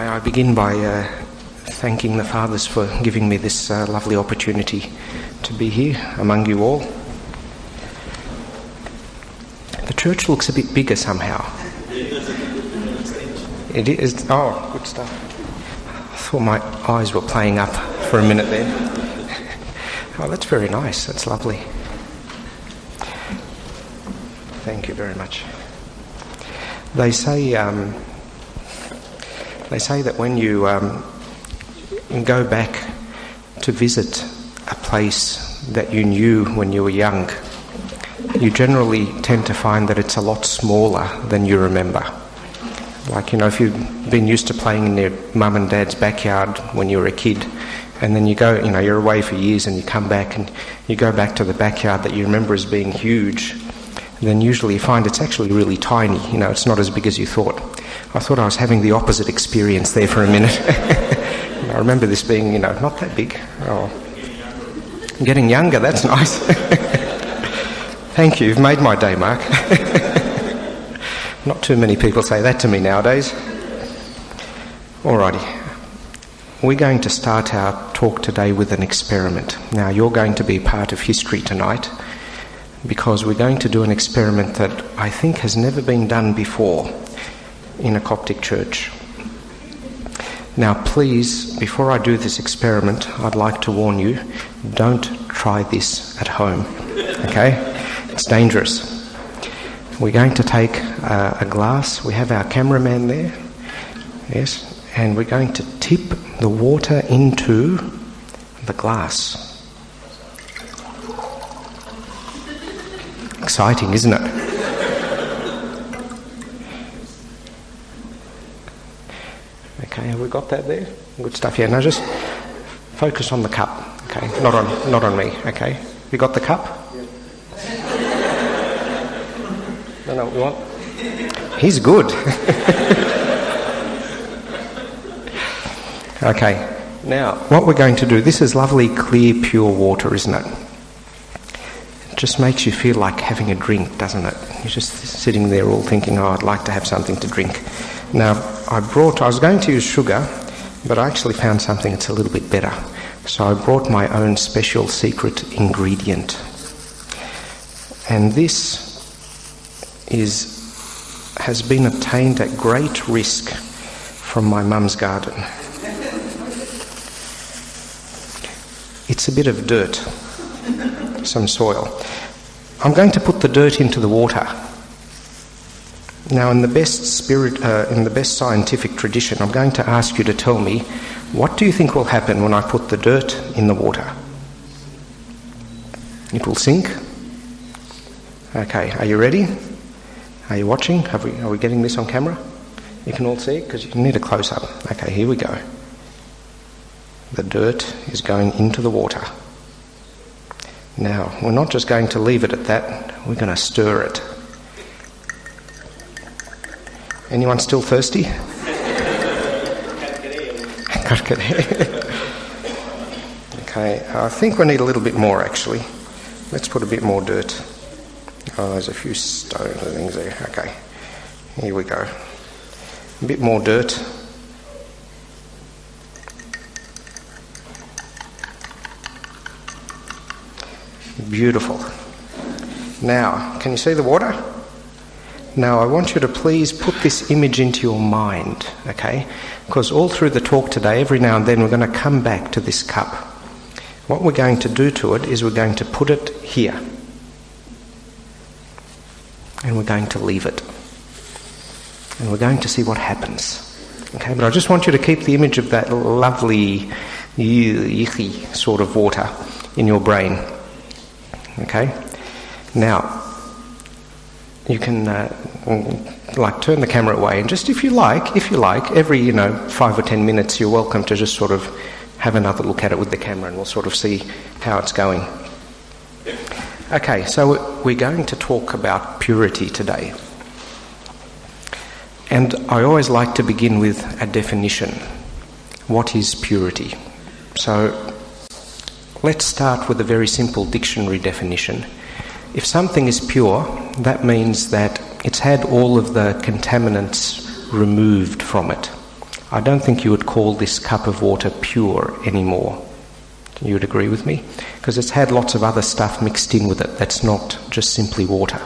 May I begin by thanking the Fathers for giving me this lovely opportunity to be here among you all. The church looks a bit bigger somehow. It is. Oh, good stuff. I thought my eyes were playing up for a minute there. Oh, that's very nice. That's lovely. Thank you very much. They say that when you go back to visit a place that you knew when you were young, you generally tend to find that it's a lot smaller than you remember. Like, if you've been used to playing in your mum and dad's backyard when you were a kid, and then you go, you're away for years and you come back and you go back to the backyard that you remember as being huge, then usually you find it's actually really tiny. It's not as big as you thought. I thought I was having the opposite experience there for a minute. I remember this being, not that big. Oh, I'm getting younger, that's nice. Thank you, you've made my day, Mark. Not too many people say that to me nowadays. Alrighty. We're going to start our talk today with an experiment. Now, you're going to be part of history tonight because we're going to do an experiment that I think has never been done before in a Coptic church. Now, please, before I do this experiment, I'd like to warn you, don't try this at home, okay? It's dangerous. We're going to take a glass. We have our cameraman there, yes, and we're going to tip the water into the glass. Exciting, isn't it? Okay, have we got that there? Good stuff. Yeah, now just focus on the cup. Okay, not on me. Okay, you got the cup? Don't know what we want. He's good. Okay, now what we're going to do, this is lovely clear pure water, isn't it? It just makes you feel like having a drink, doesn't it? You're just sitting there all thinking, I'd like to have something to drink. Now, I was going to use sugar, but I actually found something that's a little bit better. So I brought my own special secret ingredient. And this has been obtained at great risk from my mum's garden. It's a bit of dirt, some soil. I'm going to put the dirt into the water. Now, in the best scientific tradition, I'm going to ask you to tell me, what do you think will happen when I put the dirt in the water? It will sink? Okay, are you ready? Are you watching? Are we getting this on camera? You can all see it because you need a close-up. Okay, here we go. The dirt is going into the water. Now, we're not just going to leave it at that, we're going to stir it. Anyone still thirsty? Okay, I think we need a little bit more actually. Let's put a bit more dirt. Oh, there's a few stones and things there. Okay, here we go. A bit more dirt. Beautiful. Now, can you see the water? Now, I want you to please put this image into your mind, okay? Because all through the talk today, every now and then, we're going to come back to this cup. What we're going to do to it is we're going to put it here. And we're going to leave it. And we're going to see what happens. Okay, but I just want you to keep the image of that lovely, yicky sort of water in your brain. Okay? Now, you can turn the camera away and just if you like, every 5 or 10 minutes you're welcome to just sort of have another look at it with the camera and we'll sort of see how it's going. Okay, so we're going to talk about purity today. And I always like to begin with a definition. What is purity? So let's start with a very simple dictionary definition. If something is pure, that means that it's had all of the contaminants removed from it. I don't think you would call this cup of water pure anymore. You would agree with me? Because it's had lots of other stuff mixed in with it that's not just simply water.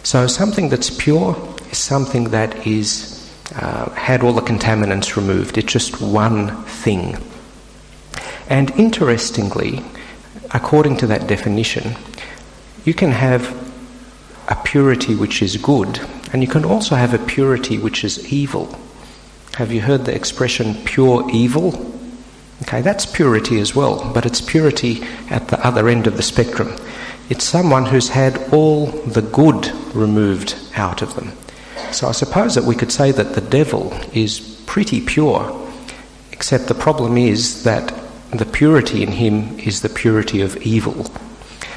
So something that's pure is something that is had all the contaminants removed. It's just one thing. And interestingly, according to that definition, you can have a purity which is good, and you can also have a purity which is evil. Have you heard the expression pure evil? Okay, that's purity as well, but it's purity at the other end of the spectrum. It's someone who's had all the good removed out of them. So I suppose that we could say that the devil is pretty pure, except the problem is that the purity in him is the purity of evil.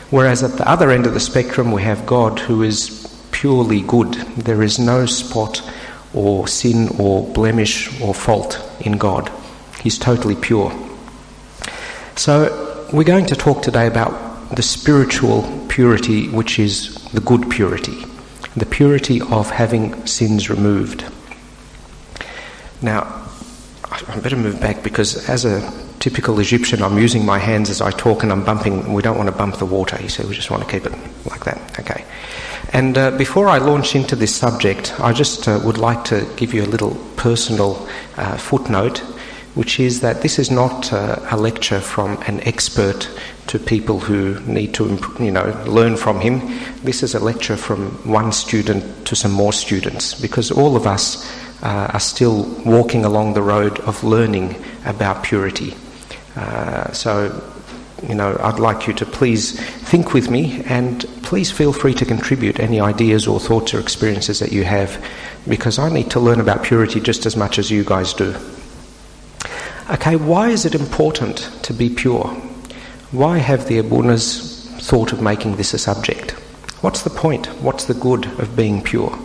Whereas at the other end of the spectrum we have God, who is purely good. There is no spot or sin or blemish or fault in God. He's totally pure. So we're going to talk today about the spiritual purity, which is the good purity, the purity of having sins removed. Now, I better move back, because as a typical Egyptian, I'm using my hands as I talk and I'm bumping. We don't want to bump the water, you see, we just want to keep it like that. Okay. And before I launch into this subject, I just would like to give you a little personal footnote, which is that this is not a lecture from an expert to people who need to, learn from him. This is a lecture from one student to some more students, because all of us are still walking along the road of learning about purity. So, I'd like you to please think with me, and please feel free to contribute any ideas or thoughts or experiences that you have, because I need to learn about purity just as much as you guys do. Okay, why is it important to be pure? Why have the Abunas thought of making this a subject? What's the point? What's the good of being pure?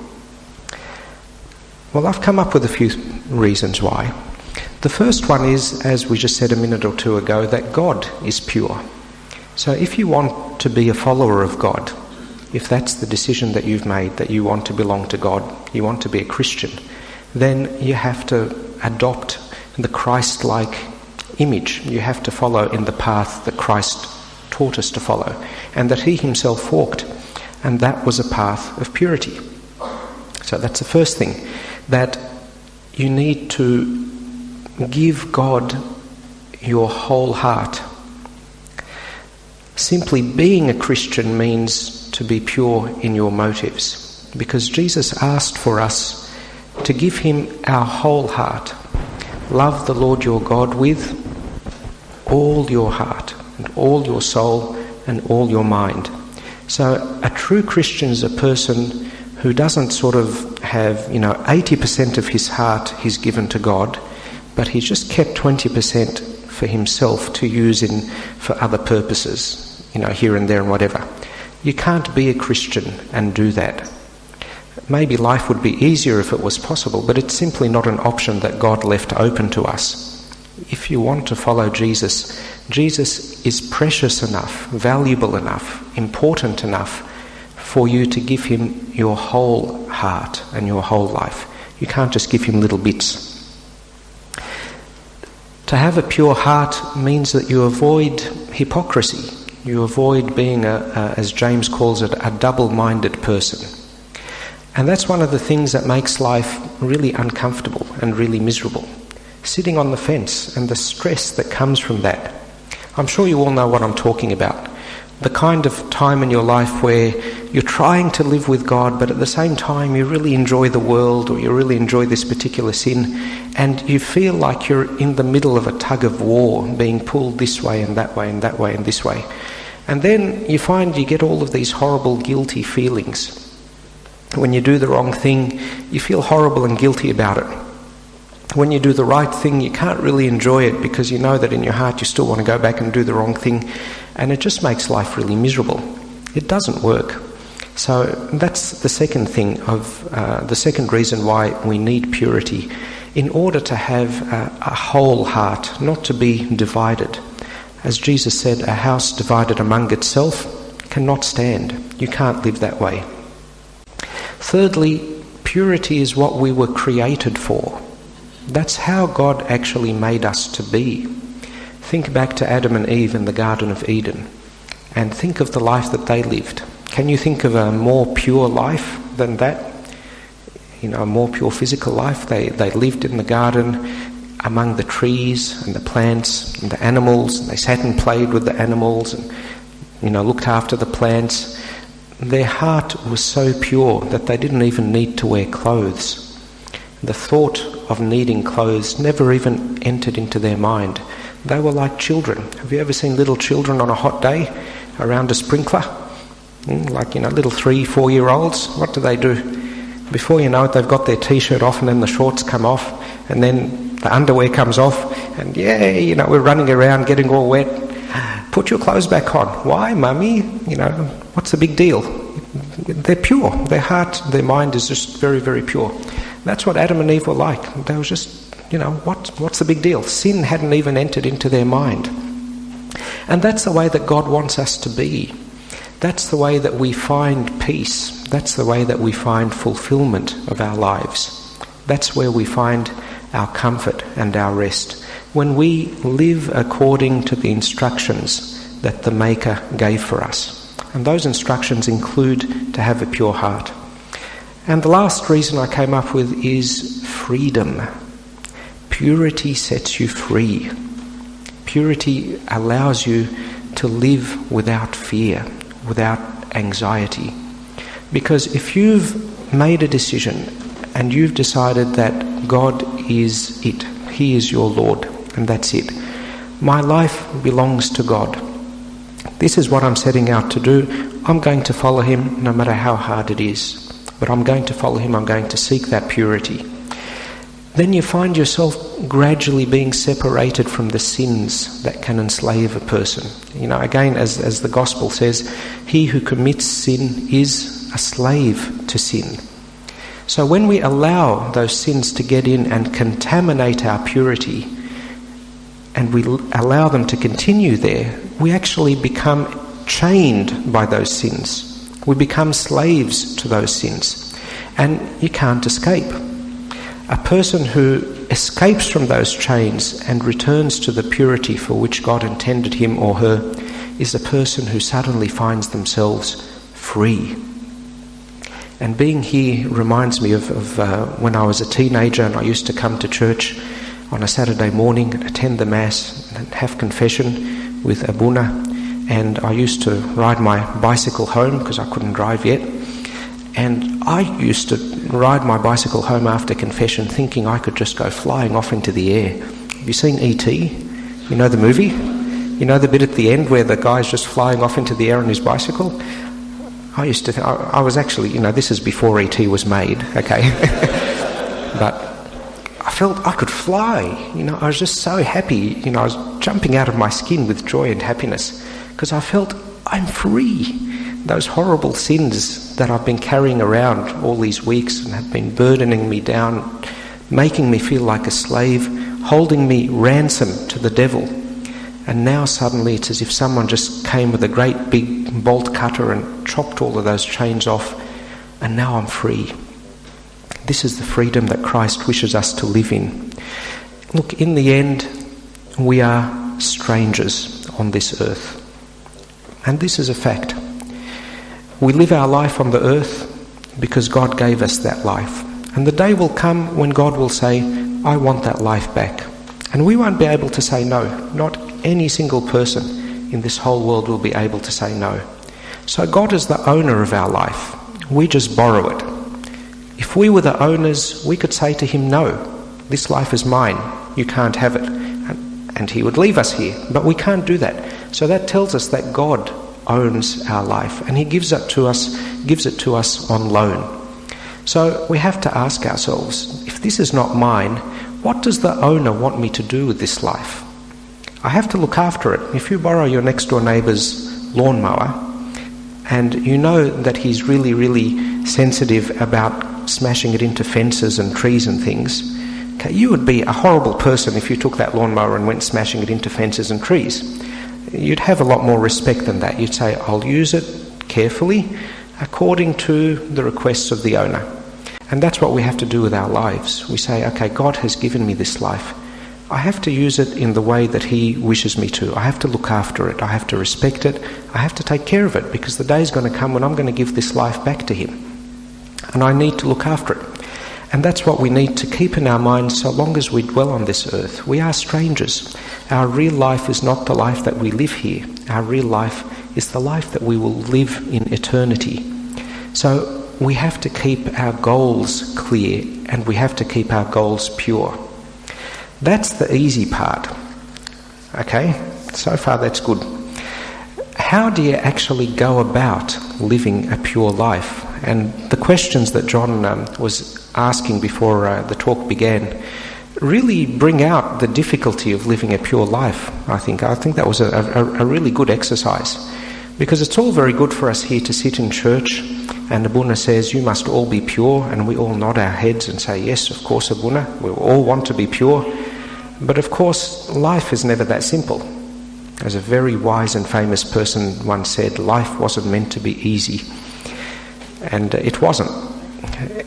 Well, I've come up with a few reasons why. The first one is, as we just said a minute or two ago, that God is pure. So if you want to be a follower of God, if that's the decision that you've made, that you want to belong to God, you want to be a Christian, then you have to adopt the Christ-like image. You have to follow in the path that Christ taught us to follow, and that he himself walked, and that was a path of purity. So that's the first thing, that you need to give God your whole heart. Simply being a Christian means to be pure in your motives, because Jesus asked for us to give him our whole heart. Love the Lord your God with all your heart and all your soul and all your mind. So a true Christian is a person who doesn't sort of have, 80% of his heart he's given to God, but he's just kept 20% for himself to use for other purposes, here and there and whatever. You can't be a Christian and do that. Maybe life would be easier if it was possible, but it's simply not an option that God left open to us. If you want to follow Jesus, Jesus is precious enough, valuable enough, important enough for you to give him your whole heart and your whole life. You can't just give him little bits. To have a pure heart means that you avoid hypocrisy. You avoid being, as James calls it, a double-minded person. And that's one of the things that makes life really uncomfortable and really miserable. Sitting on the fence and the stress that comes from that. I'm sure you all know what I'm talking about. The kind of time in your life where you're trying to live with God, but at the same time you really enjoy the world, or you really enjoy this particular sin, and you feel like you're in the middle of a tug of war, being pulled this way and that way and that way and this way. And then you find you get all of these horrible, guilty feelings. When you do the wrong thing, you feel horrible and guilty about it. When you do the right thing, you can't really enjoy it, because you know that in your heart you still want to go back and do the wrong thing, and it just makes life really miserable. It doesn't work. So that's the second thing the second reason why we need purity, in order to have a whole heart, not to be divided. As Jesus said, a house divided among itself cannot stand. You can't live that way. Thirdly, purity is what we were created for. That's how God actually made us to be. Think back to Adam and Eve in the Garden of Eden and think of the life that they lived. Can you think of a more pure life than that? A more pure physical life. They lived in the garden among the trees and the plants and the animals, and they sat and played with the animals and looked after the plants. Their heart was so pure that they didn't even need to wear clothes. The thought of needing clothes never even entered into their mind. They were like children. Have you ever seen little children on a hot day around a sprinkler? Little 3-4-year-olds. What do? Before you know it, they've got their t-shirt off and then the shorts come off and then the underwear comes off and we're running around getting all wet. Put your clothes back on. Why, Mummy? What's the big deal? They're pure. Their heart, their mind is just very, very pure. That's what Adam and Eve were like. They were just, what's the big deal? Sin hadn't even entered into their mind. And that's the way that God wants us to be. That's the way that we find peace. That's the way that we find fulfillment of our lives. That's where we find our comfort and our rest. When we live according to the instructions that the Maker gave for us. And those instructions include to have a pure heart. And the last reason I came up with is freedom. Purity sets you free. Purity allows you to live without fear, without anxiety. Because if you've made a decision and you've decided that God is it, He is your Lord, and that's it. My life belongs to God. This is what I'm setting out to do. I'm going to follow Him no matter how hard it is. But I'm going to follow Him, I'm going to seek that purity. Then you find yourself gradually being separated from the sins that can enslave a person. Again, as the Gospel says, he who commits sin is a slave to sin. So when we allow those sins to get in and contaminate our purity, and we allow them to continue there, we actually become chained by those sins. We become slaves to those sins. And you can't escape. A person who escapes from those chains and returns to the purity for which God intended him or her is a person who suddenly finds themselves free. And being here reminds me of when I was a teenager and I used to come to church on a Saturday morning and attend the Mass and have confession with Abuna. And I used to ride my bicycle home because I couldn't drive yet. And I used to ride my bicycle home after confession thinking I could just go flying off into the air. Have you seen E.T.? You know the movie? You know the bit at the end where the guy's just flying off into the air on his bicycle? I used to think, I was actually, this is before E.T. was made, okay? But I felt I could fly. I was just so happy. I was jumping out of my skin with joy and happiness because I felt I'm free. Those horrible sins that I've been carrying around all these weeks and have been burdening me down, making me feel like a slave, holding me ransom to the devil. And now suddenly it's as if someone just came with a great big bolt cutter and chopped all of those chains off, and now I'm free. This is the freedom that Christ wishes us to live in. Look, in the end, we are strangers on this earth. And this is a fact. We live our life on the earth because God gave us that life. And the day will come when God will say, I want that life back. And we won't be able to say no. Not any single person in this whole world will be able to say no. So God is the owner of our life. We just borrow it. If we were the owners, we could say to Him, no, this life is mine. You can't have it. And He would leave us here. But we can't do that. So that tells us that God owns our life, and He gives it to us on loan. So we have to ask ourselves, if this is not mine, what does the owner want me to do with this life? I have to look after it. If you borrow your next door neighbour's lawnmower, and you know that he's really, really sensitive about smashing it into fences and trees and things, okay, you would be a horrible person if you took that lawnmower and went smashing it into fences and trees. You'd have a lot more respect than that. You'd say, I'll use it carefully according to the requests of the owner. And that's what we have to do with our lives. We say, okay, God has given me this life. I have to use it in the way that He wishes me to. I have to look after it. I have to respect it. I have to take care of it, because the day is going to come when I'm going to give this life back to Him. And I need to look after it. And that's what we need to keep in our minds so long as we dwell on this earth. We are strangers. Our real life is not the life that we live here. Our real life is the life that we will live in eternity. So we have to keep our goals clear, and we have to keep our goals pure. That's the easy part. Okay, so far that's good. How do you actually go about living a pure life? And the questions that John was asking before the talk began really bring out the difficulty of living a pure life, I think. I think that was a really good exercise, because it's all very good for us here to sit in church and Abuna says, you must all be pure, and we all nod our heads and say, yes, of course, Abuna, we all want to be pure. But of course, life is never that simple. As a very wise and famous person once said, life wasn't meant to be easy. And it wasn't.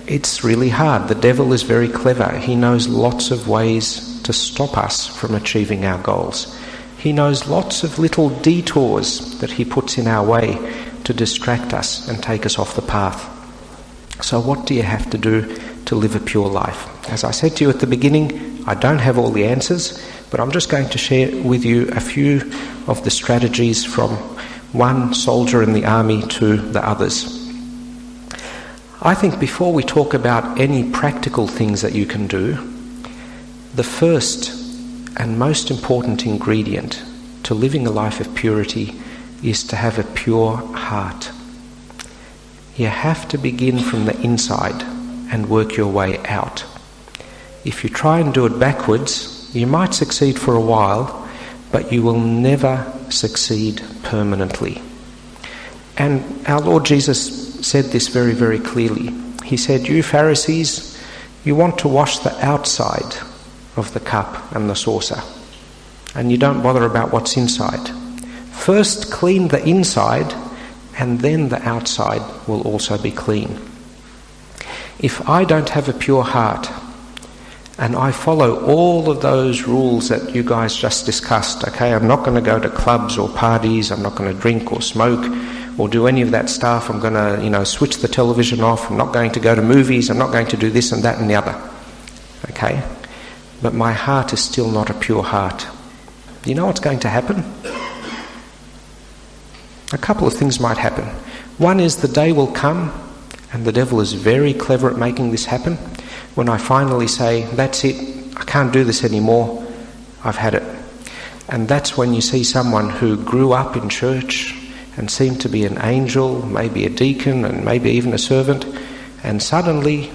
It's really hard. The devil is very clever. He knows lots of ways to stop us from achieving our goals. He knows lots of little detours that he puts in our way to distract us and take us off the path. So what do you have to do to live a pure life? As I said to you at the beginning, I don't have all the answers, but I'm just going to share with you a few of the strategies from one soldier in the army to the others. I think before we talk about any practical things that you can do, the first and most important ingredient to living a life of purity is to have a pure heart. You have to begin from the inside and work your way out. If you try and do it backwards, you might succeed for a while, but you will never succeed permanently. And our Lord Jesus said this very, very clearly. He said, you Pharisees, you want to wash the outside of the cup and the saucer, and you don't bother about what's inside. First clean the inside, and then the outside will also be clean. If I don't have a pure heart, and I follow all of those rules that you guys just discussed, okay, I'm not going to go to clubs or parties, I'm not going to drink or smoke or do any of that stuff, I'm going to, switch the television off, I'm not going to go to movies, I'm not going to do this and that and the other, okay? But my heart is still not a pure heart. You know what's going to happen? A couple of things might happen. One is the day will come, and the devil is very clever at making this happen, when I finally say, that's it, I can't do this anymore, I've had it. And that's when you see someone who grew up in church and seemed to be an angel, maybe a deacon and maybe even a servant, and suddenly,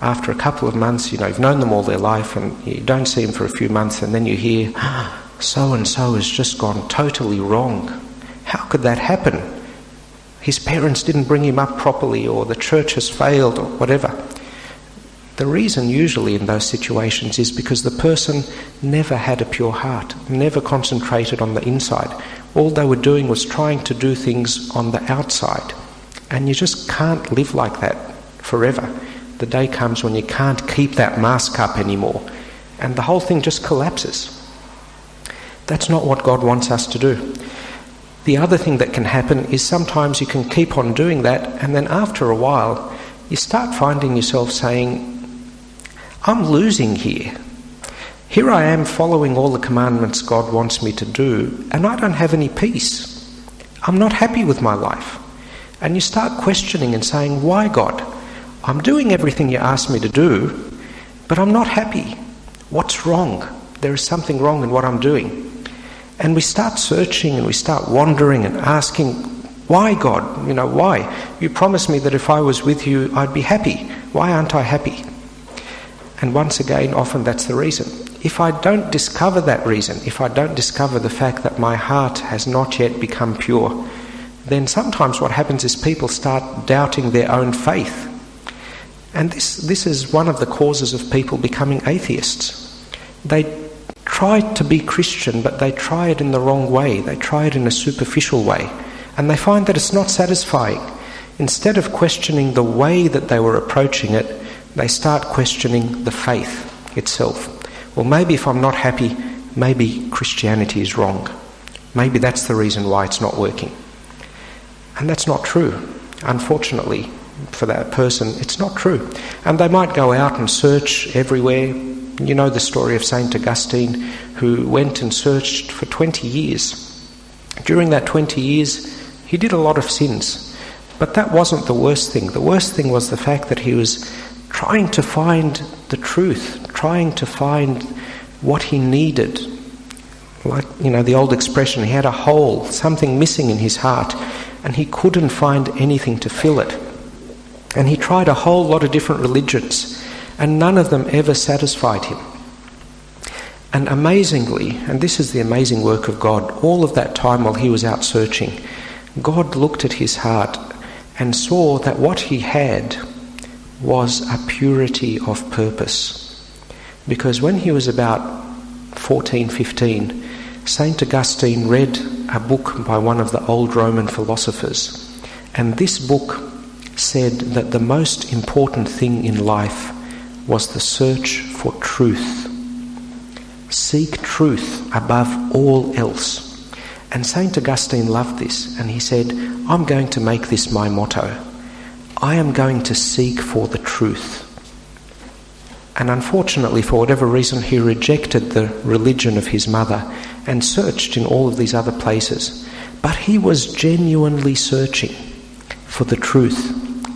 after a couple of months, you've known them all their life and you don't see them for a few months, and then you hear, so-and-so has just gone totally wrong. How could that happen? His parents didn't bring him up properly, or the church has failed, or whatever. The reason usually in those situations is because the person never had a pure heart, never concentrated on the inside. All they were doing was trying to do things on the outside. And you just can't live like that forever. The day comes when you can't keep that mask up anymore, and the whole thing just collapses. That's not what God wants us to do. The other thing that can happen is sometimes you can keep on doing that, and then after a while you start finding yourself saying, I'm losing here. Here I am following all the commandments God wants me to do, and I don't have any peace. I'm not happy with my life. And you start questioning and saying, why God? I'm doing everything you asked me to do, but I'm not happy. What's wrong? There is something wrong in what I'm doing. And we start searching and we start wandering and asking, why God? Why? You promised me that if I was with you, I'd be happy. Why aren't I happy? And once again, often that's the reason. If I don't discover that reason, if I don't discover the fact that my heart has not yet become pure, then sometimes what happens is people start doubting their own faith. And this is one of the causes of people becoming atheists. They try to be Christian, but they try it in the wrong way. They try it in a superficial way. And they find that it's not satisfying. Instead of questioning the way that they were approaching it, they start questioning the faith itself. Well, maybe if I'm not happy, maybe Christianity is wrong. Maybe that's the reason why it's not working. And that's not true. Unfortunately, for that person, it's not true. And they might go out and search everywhere. You know the story of St. Augustine, who went and searched for 20 years. During that 20 years, he did a lot of sins. But that wasn't the worst thing. The worst thing was the fact that he was trying to find the truth, trying to find what he needed. Like, the old expression, he had a hole, something missing in his heart, and he couldn't find anything to fill it. And he tried a whole lot of different religions, and none of them ever satisfied him. And amazingly, and this is the amazing work of God, all of that time while he was out searching, God looked at his heart and saw that what he had was a purity of purpose. Because when he was about 14, 15, St. Augustine read a book by one of the old Roman philosophers, and this book said that the most important thing in life was the search for truth. Seek truth above all else. And St. Augustine loved this, and he said, I'm going to make this my motto. I am going to seek for the truth. And unfortunately, for whatever reason, he rejected the religion of his mother and searched in all of these other places. But he was genuinely searching for the truth.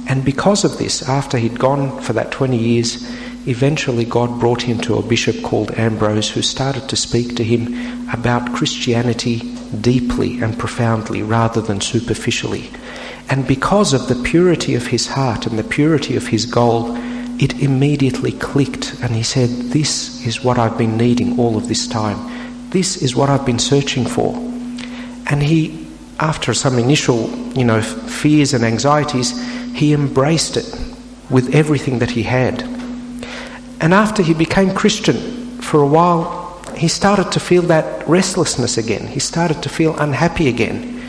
And because of this, after he'd gone for that 20 years, eventually God brought him to a bishop called Ambrose, who started to speak to him about Christianity deeply and profoundly rather than superficially. And because of the purity of his heart and the purity of his goal, it immediately clicked, and he said, this is what I've been needing all of this time. This is what I've been searching for. And he, after some initial, fears and anxieties, he embraced it with everything that he had. And after he became Christian, for a while, he started to feel that restlessness again. He started to feel unhappy again.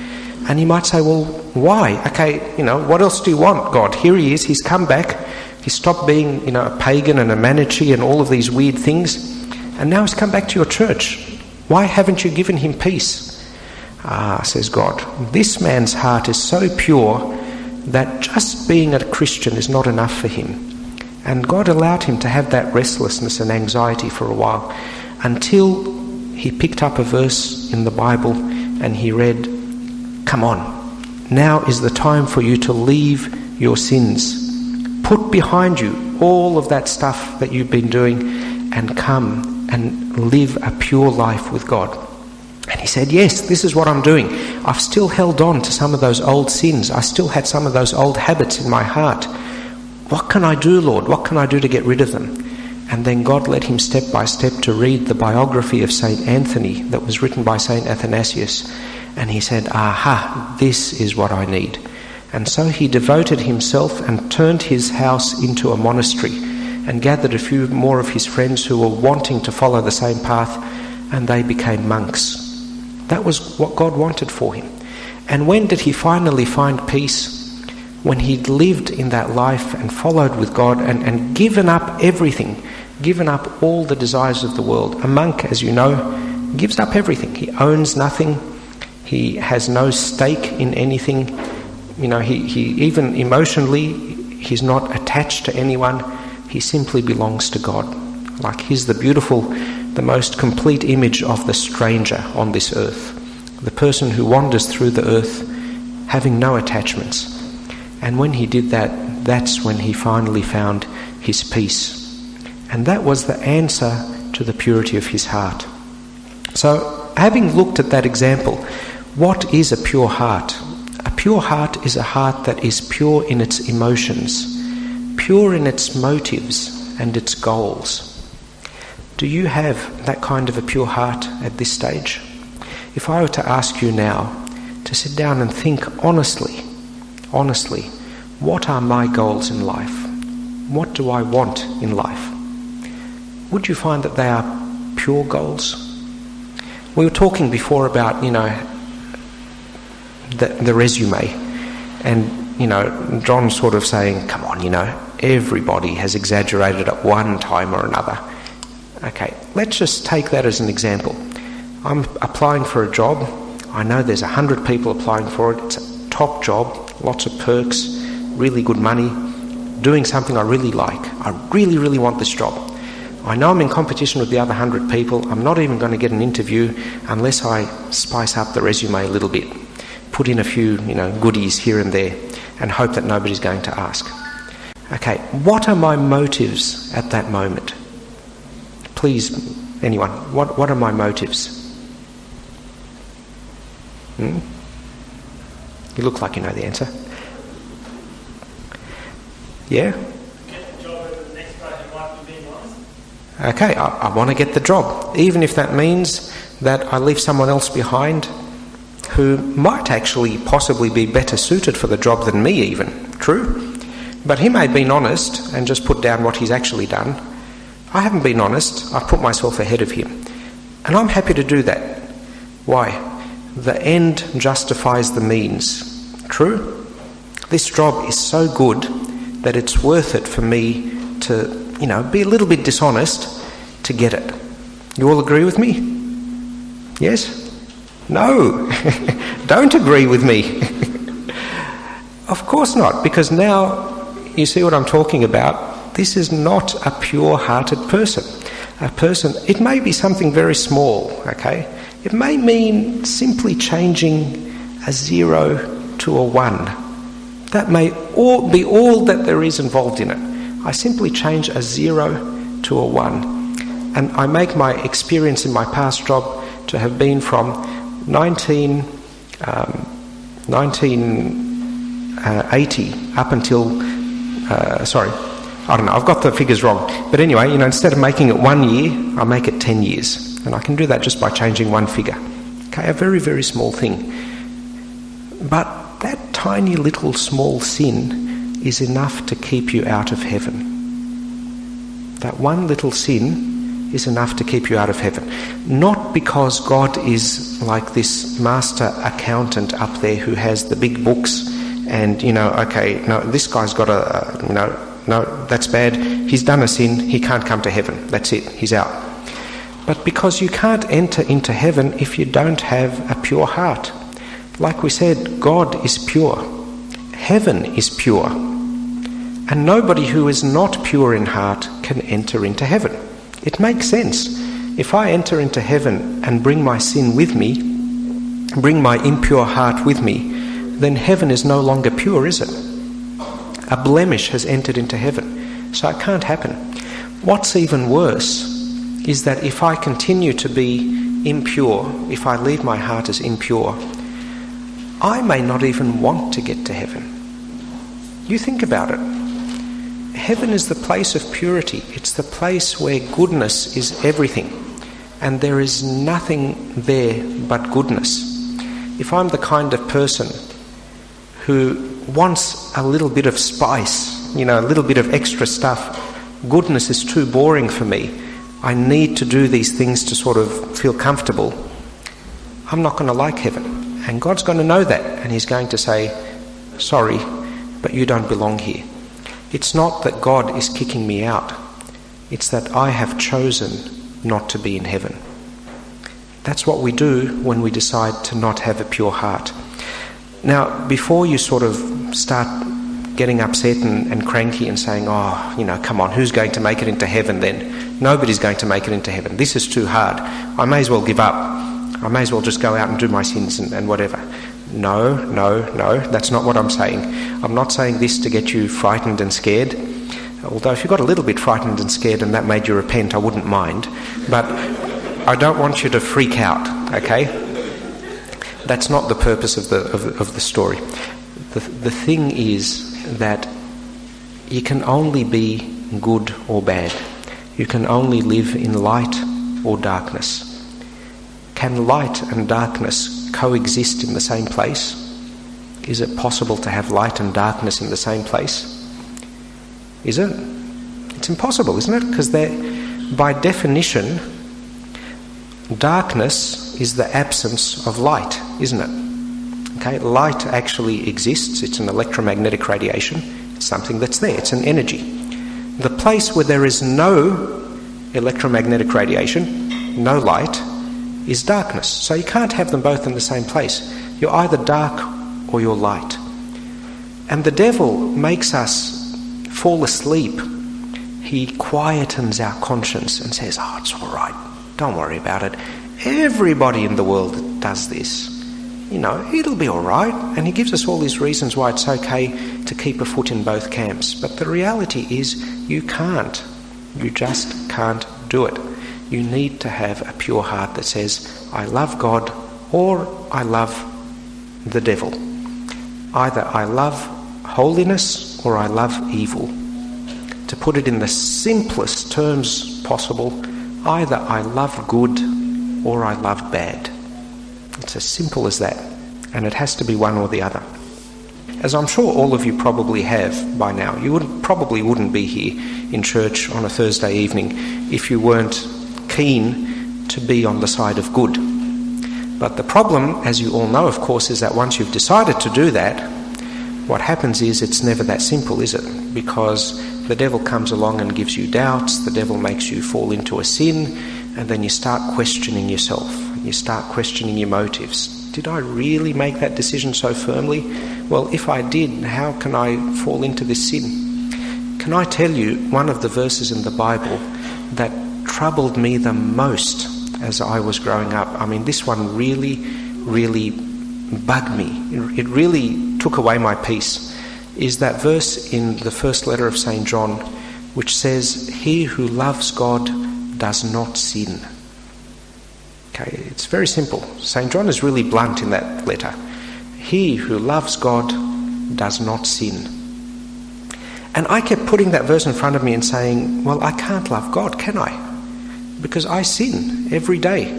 And you might say, well, why? Okay, what else do you want, God? Here he is, he's come back. He stopped being, a pagan and a Manichae and all of these weird things. And now he's come back to your church. Why haven't you given him peace? Says God, this man's heart is so pure that just being a Christian is not enough for him. And God allowed him to have that restlessness and anxiety for a while, until he picked up a verse in the Bible and he read, come on, now is the time for you to leave your sins. Put behind you all of that stuff that you've been doing and come and live a pure life with God. And he said, yes, this is what I'm doing. I've still held on to some of those old sins. I still had some of those old habits in my heart. What can I do, Lord? What can I do to get rid of them? And then God led him step by step to read the biography of St. Anthony that was written by St. Athanasius. And he said, aha, this is what I need. And so he devoted himself and turned his house into a monastery and gathered a few more of his friends who were wanting to follow the same path, and they became monks. That was what God wanted for him. And when did he finally find peace? When he'd lived in that life and followed with God and given up everything, given up all the desires of the world. A monk, as you know, gives up everything. He owns nothing. He has no stake in anything. He even emotionally, he's not attached to anyone. He simply belongs to God. Like he's the most complete image of the stranger on this earth. The person who wanders through the earth having no attachments. And when he did that, that's when he finally found his peace. And that was the answer to the purity of his heart. So, having looked at that example, what is a pure heart? A pure heart is a heart that is pure in its emotions, pure in its motives and its goals. Do you have that kind of a pure heart at this stage? If I were to ask you now to sit down and think honestly, what are my goals in life? What do I want in life? Would you find that they are pure goals? We were talking before about, the resume, and, John sort of saying, come on, everybody has exaggerated at one time or another. Okay, let's just take that as an example. I'm applying for a job. I know there's 100 people applying for it. It's a top job, lots of perks, really good money, doing something I really like. I really, really want this job. I know I'm in competition with the other 100 people. I'm not even going to get an interview unless I spice up the resume a little bit, put in a few, goodies here and there, and hope that nobody's going to ask. Okay, what are my motives at that moment? Please, anyone, what are my motives? You look like you know the answer. Yeah? Get the job over the next guy who might be being honest. Okay, I want to get the job, even if that means that I leave someone else behind who might actually possibly be better suited for the job than me even. True? But he may have been honest and just put down what he's actually done. I haven't been honest. I've put myself ahead of him. And I'm happy to do that. Why? The end justifies the means. True? This job is so good that it's worth it for me to, be a little bit dishonest to get it. You all agree with me? Yes? No. Don't agree with me. Of course not, because now you see what I'm talking about. This is not a pure-hearted person. A person, it may be something very small, okay? It may mean simply changing a 0 to a 1. That may be all that there is involved in it. I simply change a 0 to a 1. And I make my experience in my past job to have been from 1980 up until, I don't know, I've got the figures wrong. But anyway, instead of making it 1 year, I make it 10 years. And I can do that just by changing one figure. Okay, a very, very small thing. But that tiny little small sin is enough to keep you out of heaven. That one little sin is enough to keep you out of heaven. Not because God is like this master accountant up there who has the big books and, this guy's got no, that's bad. He's done a sin. He can't come to heaven. That's it. He's out. But because you can't enter into heaven if you don't have a pure heart. Like we said, God is pure. Heaven is pure. And nobody who is not pure in heart can enter into heaven. It makes sense. If I enter into heaven and bring my sin with me, bring my impure heart with me, then heaven is no longer pure, is it? A blemish has entered into heaven. So it can't happen. What's even worse is that if I continue to be impure, if I leave my heart as impure, I may not even want to get to heaven. You think about it. Heaven is the place of purity. It's the place where goodness is everything. And there is nothing there but goodness. If I'm the kind of person who wants a little bit of spice, a little bit of extra stuff, goodness is too boring for me. I need to do these things to sort of feel comfortable. I'm not going to like heaven. And God's going to know that. And he's going to say, sorry, but you don't belong here. It's not that God is kicking me out. It's that I have chosen not to be in heaven. That's what we do when we decide to not have a pure heart. Now, before you sort of start getting upset and cranky and saying, come on, who's going to make it into heaven then? Nobody's going to make it into heaven. This is too hard. I may as well give up. I may as well just go out and do my sins and whatever. No, that's not what I'm saying. I'm not saying this to get you frightened and scared. Although if you got a little bit frightened and scared and that made you repent, I wouldn't mind. But I don't want you to freak out, okay? That's not the purpose of the story. The thing is that you can only be good or bad. You can only live in light or darkness. Can light and darkness coexist in the same place? Is it possible to have light and darkness in the same place? Is it? It's impossible, isn't it? Because by definition, darkness is the absence of light, isn't it? Okay, light actually exists. It's an electromagnetic radiation. It's something that's there. It's an energy. The place where there is no electromagnetic radiation, no light, is darkness. So you can't have them both in the same place. You're either dark or you're light. And the devil makes us fall asleep. He quietens our conscience and says, "Oh, it's all right. Don't worry about it. Everybody in the world does this. You know, it'll be all right." And he gives us all these reasons why it's okay to keep a foot in both camps. But the reality is you can't. You just can't do it. You need to have a pure heart that says, "I love God," or "I love the devil." Either I love holiness or I love evil. To put it in the simplest terms possible, either I love good or I love bad. It's as simple as that. And it has to be one or the other. As I'm sure all of you probably have by now, you probably wouldn't be here in church on a Thursday evening if you weren't keen to be on the side of good. But the problem, as you all know, of course, is that once you've decided to do that, what happens is it's never that simple, is it? Because the devil comes along and gives you doubts, the devil makes you fall into a sin, and then you start questioning yourself. You start questioning your motives. Did I really make that decision so firmly? Well, if I did, how can I fall into this sin? Can I tell you one of the verses in the Bible that troubled me the most as I was growing up? I mean, this one really, really bugged me. It really took away my peace. Is that verse in the first letter of St. John, which says, "He who loves God does not sin." Okay, it's very simple. St. John is really blunt in that letter. He who loves God does not sin. And I kept putting that verse in front of me and saying, well, I can't love God, can I? Because I sin every day.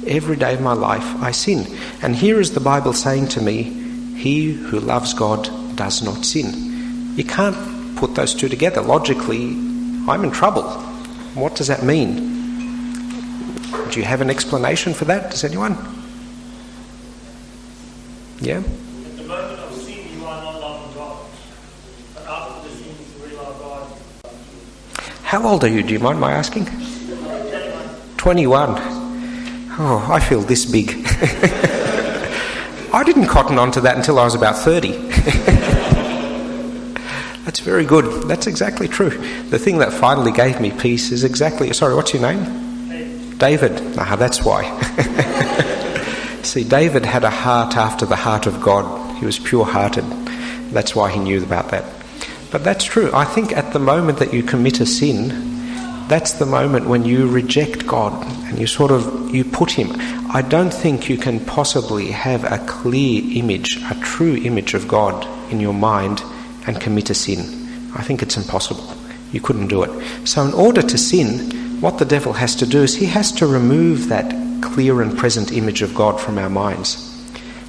Every day of my life I sin. And here is the Bible saying to me, he who loves God does not sin. You can't put those two together. Logically, I'm in trouble. What does that mean? Do you have an explanation for that? Does anyone? Yeah? At the moment of sin, you are not loving God. But after the sin, you really love God. How old are you? Do you mind my asking? 21. Oh, I feel this big. I didn't cotton on to that until I was about 30. That's very good. That's exactly true. The thing that finally gave me peace is exactly... Sorry, what's your name? David. That's why. See, David had a heart after the heart of God. He was pure-hearted. That's why he knew about that. But that's true. I think at the moment that you commit a sin, that's the moment when you reject God and you put him. I don't think you can possibly have a clear image, a true image of God in your mind and commit a sin. I think it's impossible. You couldn't do it. So in order to sin, what the devil has to do is he has to remove that clear and present image of God from our minds.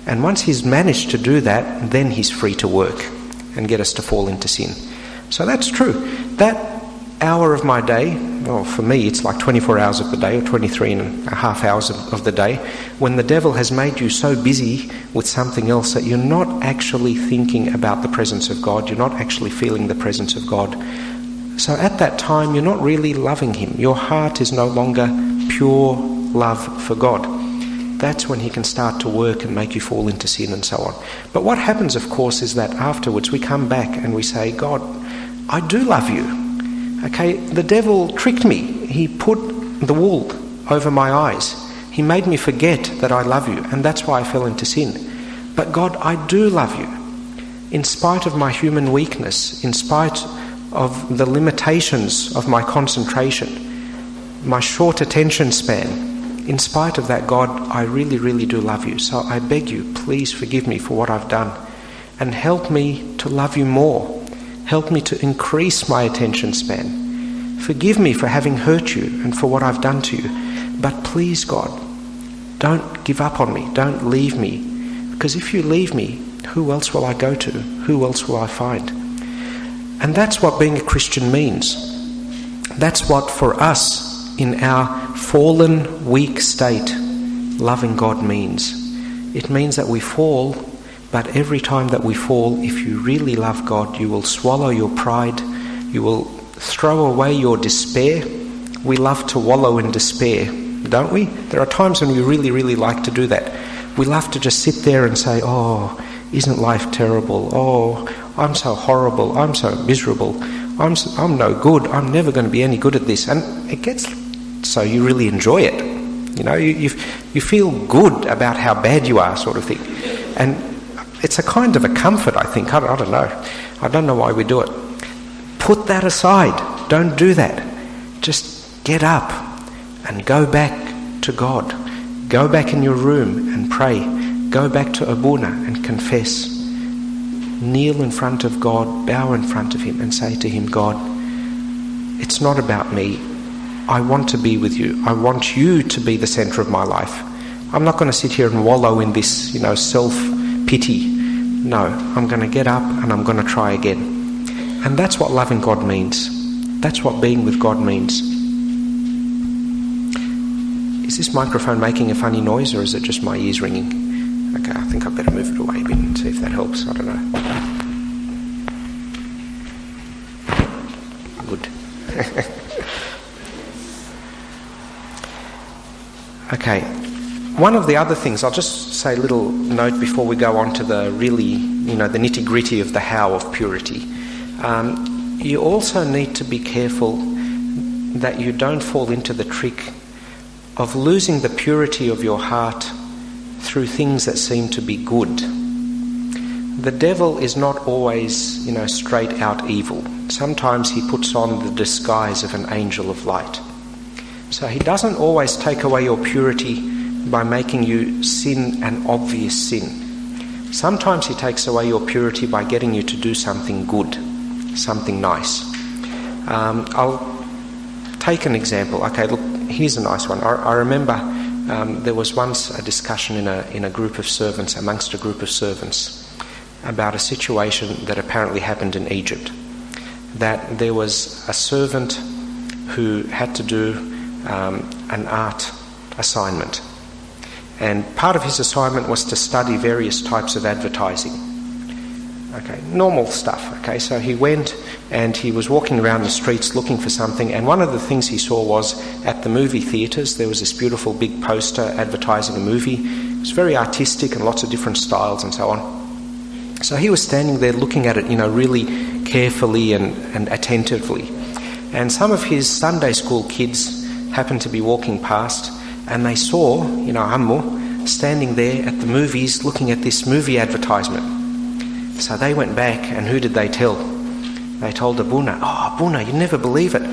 And once he's managed to do that, then he's free to work and get us to fall into sin. So that's true. That hour of my day, well, for me it's like 24 hours of the day, or 23 and a half hours of the day, when the devil has made you so busy with something else that you're not actually thinking about the presence of God, you're not actually feeling the presence of God. So at that time, you're not really loving him. Your heart is no longer pure love for God. That's when he can start to work and make you fall into sin and so on. But what happens, of course, is that afterwards we come back and we say, God, I do love you. Okay, the devil tricked me. He put the wool over my eyes. He made me forget that I love you, and that's why I fell into sin. But God, I do love you. In spite of my human weakness, in spite of the limitations of my concentration, my short attention span, in spite of that, God, I really, really do love you. So I beg you, please forgive me for what I've done and help me to love you more. Help me to increase my attention span. Forgive me for having hurt you and for what I've done to you. But please, God, don't give up on me. Don't leave me. Because if you leave me, who else will I go to? Who else will I find? And that's what being a Christian means. That's what, for us, in our fallen, weak state, loving God means. It means that we fall, But every time that we fall, if you really love God, you will swallow your pride, you will throw away your despair. We love to wallow in despair, don't we? There are times when we really, really like to do that. We love to just sit there and say, oh, isn't life terrible? Oh, I'm so horrible, I'm so miserable, I'm no good, I'm never going to be any good at this. And it gets so you really enjoy it. You know, you feel good about how bad you are, sort of thing. And it's a kind of a comfort, I think. I don't know. I don't know why we do it. Put that aside. Don't do that. Just get up and go back to God. Go back in your room and pray. Go back to Abuna and confess. Kneel in front of God, bow in front of Him and say to Him, God, it's not about me. I want to be with you. I want you to be the centre of my life. I'm not going to sit here and wallow in this, self-pity. No, I'm going to get up and I'm going to try again. And that's what loving God means. That's what being with God means. Is this microphone making a funny noise, or is it just my ears ringing? Okay, I think I better move it away a bit and see if that helps. I don't know. Good. Okay. One of the other things, I'll just say a little note before we go on to the really, the nitty-gritty of the how of purity. You also need to be careful that you don't fall into the trick of losing the purity of your heart through things that seem to be good. The devil is not always, straight out evil. Sometimes he puts on the disguise of an angel of light. So he doesn't always take away your purity by making you sin an obvious sin. Sometimes he takes away your purity by getting you to do something good, something nice. I'll take an example. Okay, look, here's a nice one. I remember there was once a discussion in a group of servants, amongst a group of servants, about a situation that apparently happened in Egypt. That there was a servant who had to do an art assignment. And part of his assignment was to study various types of advertising. Okay, normal stuff. Okay, so he went and he was walking around the streets looking for something, and one of the things he saw was at the movie theatres there was this beautiful big poster advertising a movie. It was very artistic and lots of different styles and so on. So he was standing there looking at it, really carefully and attentively. And some of his Sunday school kids happened to be walking past, and they saw, Ammu, standing there at the movies looking at this movie advertisement. So they went back, and who did they tell? They told Abuna. Oh, Abuna, you never believe it.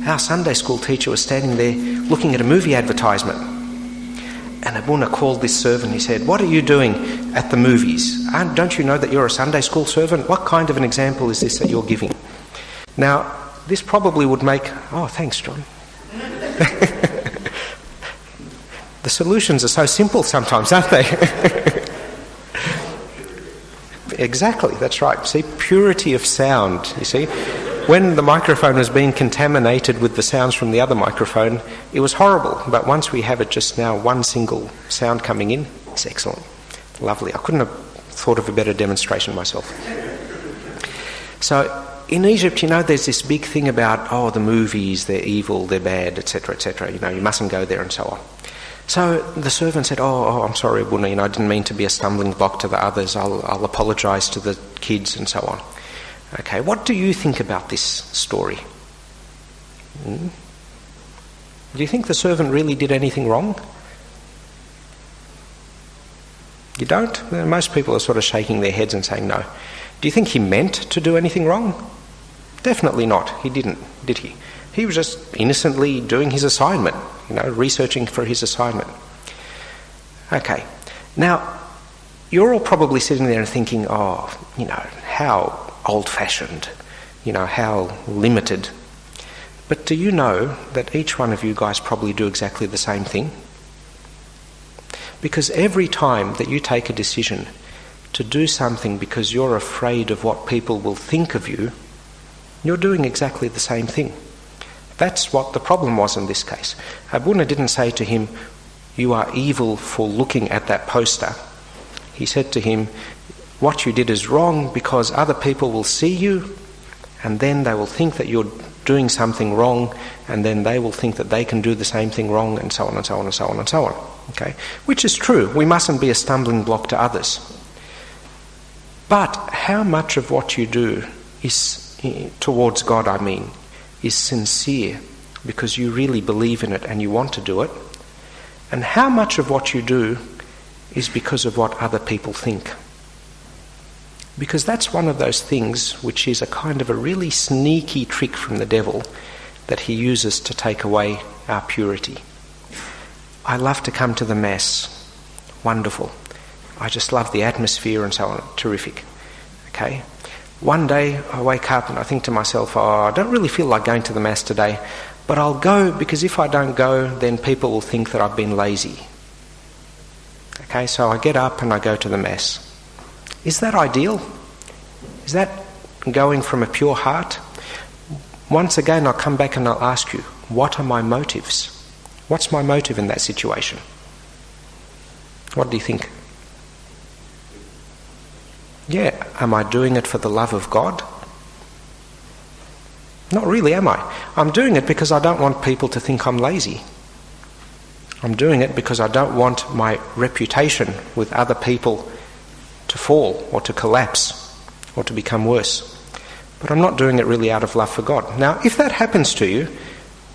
Our Sunday school teacher was standing there looking at a movie advertisement. And Abuna called this servant. He said, what are you doing at the movies? Don't you know that you're a Sunday school servant? What kind of an example is this that you're giving? Now, this probably would make... Oh, thanks, John. The solutions are so simple sometimes, aren't they? Exactly, that's right. See, purity of sound, you see. When the microphone was being contaminated with the sounds from the other microphone, it was horrible. But once we have it just now, one single sound coming in, it's excellent. Lovely. I couldn't have thought of a better demonstration myself. So, in Egypt, there's this big thing about, the movies, they're evil, they're bad, etc., etc. You mustn't go there and so on. So the servant said, I'm sorry, Abuna, I didn't mean to be a stumbling block to the others. I'll apologise to the kids and so on. Okay, what do you think about this story? Do you think the servant really did anything wrong? You don't? Most people are sort of shaking their heads and saying no. Do you think he meant to do anything wrong? Definitely not. He didn't, did he? He was just innocently doing his assignment, researching for his assignment. Okay. Now, you're all probably sitting there and thinking, how old-fashioned, how limited. But do you know that each one of you guys probably do exactly the same thing? Because every time that you take a decision to do something because you're afraid of what people will think of you, you're doing exactly the same thing. That's what the problem was in this case. Abuna didn't say to him, you are evil for looking at that poster. He said to him, what you did is wrong because other people will see you, and then they will think that you're doing something wrong, and then they will think that they can do the same thing wrong, and so on and so on and so on and so on. Okay? Which is true. We mustn't be a stumbling block to others. But how much of what you do is, towards God I mean, is sincere because you really believe in it and you want to do it? And how much of what you do is because of what other people think? Because that's one of those things which is a kind of a really sneaky trick from the devil that he uses to take away our purity. I love to come to the Mass. Wonderful. I just love the atmosphere and so on. Terrific. Okay? One day I wake up and I think to myself, I don't really feel like going to the Mass today, but I'll go because if I don't go, then people will think that I've been lazy. Okay, so I get up and I go to the Mass. Is that ideal? Is that going from a pure heart? Once again, I'll come back and I'll ask you, what are my motives? What's my motive in that situation? What do you think? Yeah, am I doing it for the love of God? Not really, am I? I'm doing it because I don't want people to think I'm lazy. I'm doing it because I don't want my reputation with other people to fall or to collapse or to become worse. But I'm not doing it really out of love for God. Now, if that happens to you,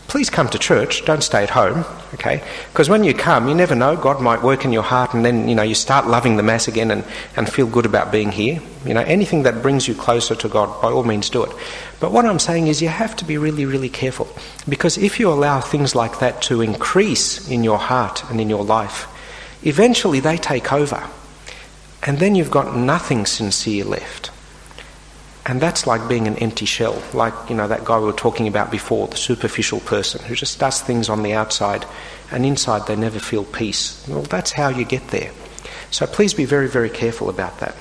please come to church, don't stay at home, okay? Because when you come, you never know, God might work in your heart and then, you start loving the Mass again and feel good about being here. Anything that brings you closer to God, by all means do it. But what I'm saying is you have to be really, really careful. Because if you allow things like that to increase in your heart and in your life, eventually they take over. And then you've got nothing sincere left. And that's like being an empty shell, like, that guy we were talking about before, the superficial person who just does things on the outside and inside they never feel peace. Well, that's how you get there. So please be very, very careful about that.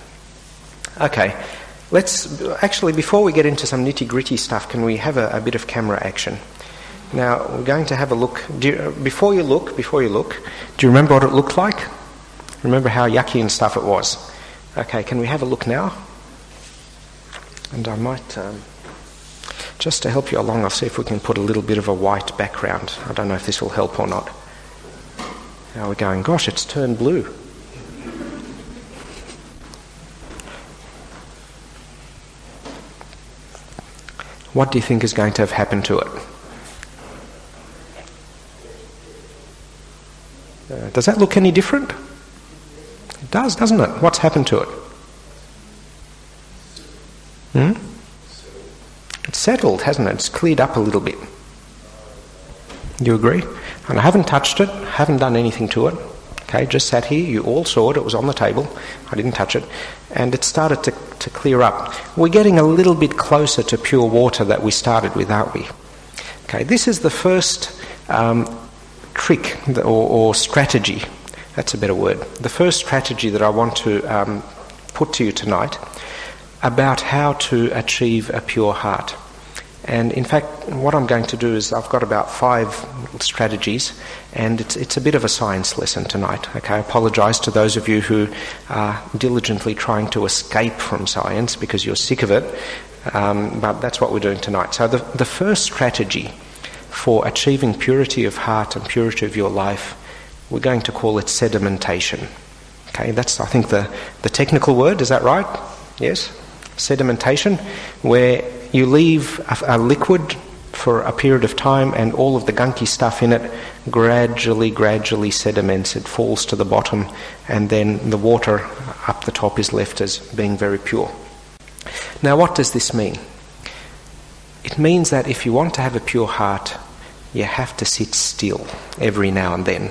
Okay, before we get into some nitty-gritty stuff, can we have a bit of camera action? Now, we're going to have a look. Before you look, do you remember what it looked like? Remember how yucky and stuff it was? Okay, can we have a look now? And I might, just to help you along, I'll see if we can put a little bit of a white background. I don't know if this will help or not. Now we're going, gosh, it's turned blue. What do you think is going to have happened to it? Does that look any different? It does, doesn't it? What's happened to it? It's settled, hasn't it? It's cleared up a little bit. Do you agree? And I haven't touched it, haven't done anything to it. Okay, just sat here, you all saw it, it was on the table, I didn't touch it, and it started to clear up. We're getting a little bit closer to pure water that we started with, aren't we? Okay, this is the first trick or strategy, that's a better word, the first strategy that I want to put to you tonight about how to achieve a pure heart. And in fact, what I'm going to do is I've got about 5 strategies, and it's a bit of a science lesson tonight. Okay, I apologise to those of you who are diligently trying to escape from science because you're sick of it, but that's what we're doing tonight. So the first strategy for achieving purity of heart and purity of your life, we're going to call it sedimentation. Okay, that's, I think, the technical word, is that right? Yes? Sedimentation, where you leave a liquid for a period of time and all of the gunky stuff in it gradually sediments. It falls to the bottom, and then the water up the top is left as being very pure. Now, what does this mean? It means that if you want to have a pure heart, you have to sit still every now and then.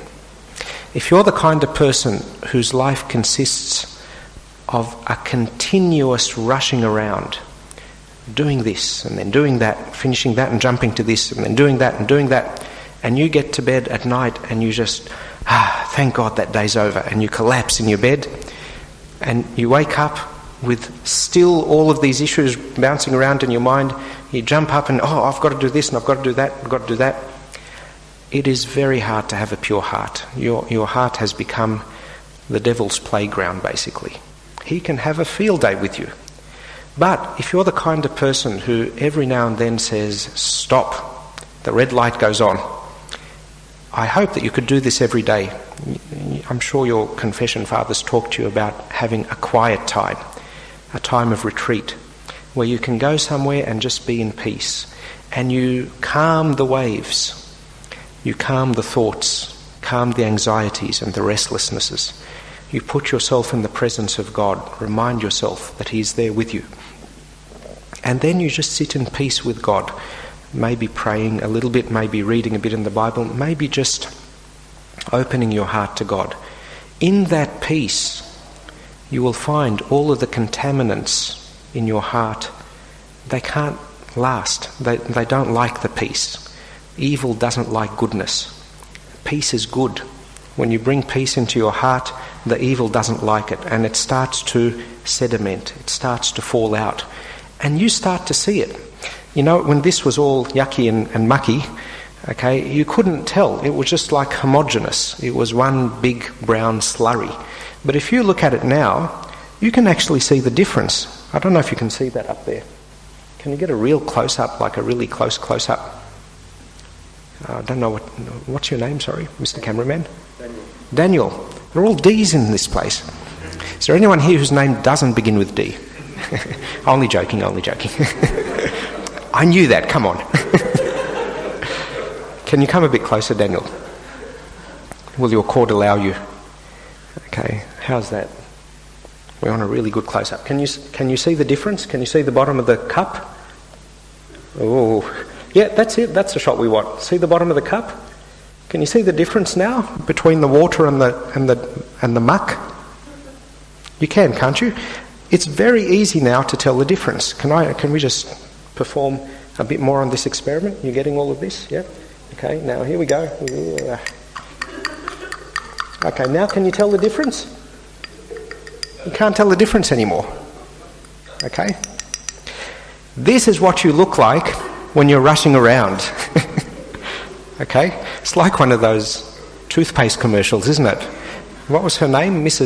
If you're the kind of person whose life consists of a continuous rushing around, doing this and then doing that, finishing that and jumping to this and then doing that and doing that, and you get to bed at night and you just, thank God that day's over, and you collapse in your bed and you wake up with still all of these issues bouncing around in your mind, you jump up and, I've got to do this and I've got to do that, I've got to do that. It is very hard to have a pure heart. Your heart has become the devil's playground, basically. He can have a field day with you. But if you're the kind of person who every now and then says, stop, the red light goes on, I hope that you could do this every day. I'm sure your confession fathers talked to you about having a quiet time, a time of retreat, where you can go somewhere and just be in peace. And you calm the waves, you calm the thoughts, calm the anxieties and the restlessnesses. You put yourself in the presence of God, remind yourself that He is there with you. And then you just sit in peace with God, maybe praying a little bit, maybe reading a bit in the Bible, maybe just opening your heart to God. In that peace, you will find all of the contaminants in your heart, they can't last. They don't like the peace. Evil doesn't like goodness. Peace is good. When you bring peace into your heart, the evil doesn't like it, and it starts to sediment, it starts to fall out, and you start to see it. You know, when this was all yucky and mucky, okay, you couldn't tell. It was just like homogeneous. It was one big brown slurry. But if you look at it now, you can actually see the difference. I don't know if you can see that up there. Can you get a real close-up, like a really close close-up? I don't know what's your name, sorry, Mr. Cameraman? Daniel. They're all D's in this place. Is there anyone here whose name doesn't begin with D? Only joking. I knew that, come on. Can you come a bit closer, Daniel? Will your cord allow you? Okay, how's that? We're on a really good close-up. Can you see the difference? Can you see the bottom of the cup? Oh, yeah, that's it. That's the shot we want. See the bottom of the cup? Can you see the difference now between the water and the muck? You can, can't you? It's very easy now to tell the difference. Can we just perform a bit more on this experiment? You getting all of this? Yeah. Okay. Now here we go. Okay. Now can you tell the difference? You can't tell the difference anymore. Okay. This is what you look like when you're rushing around. Okay? It's like one of those toothpaste commercials, isn't it? What was her name? What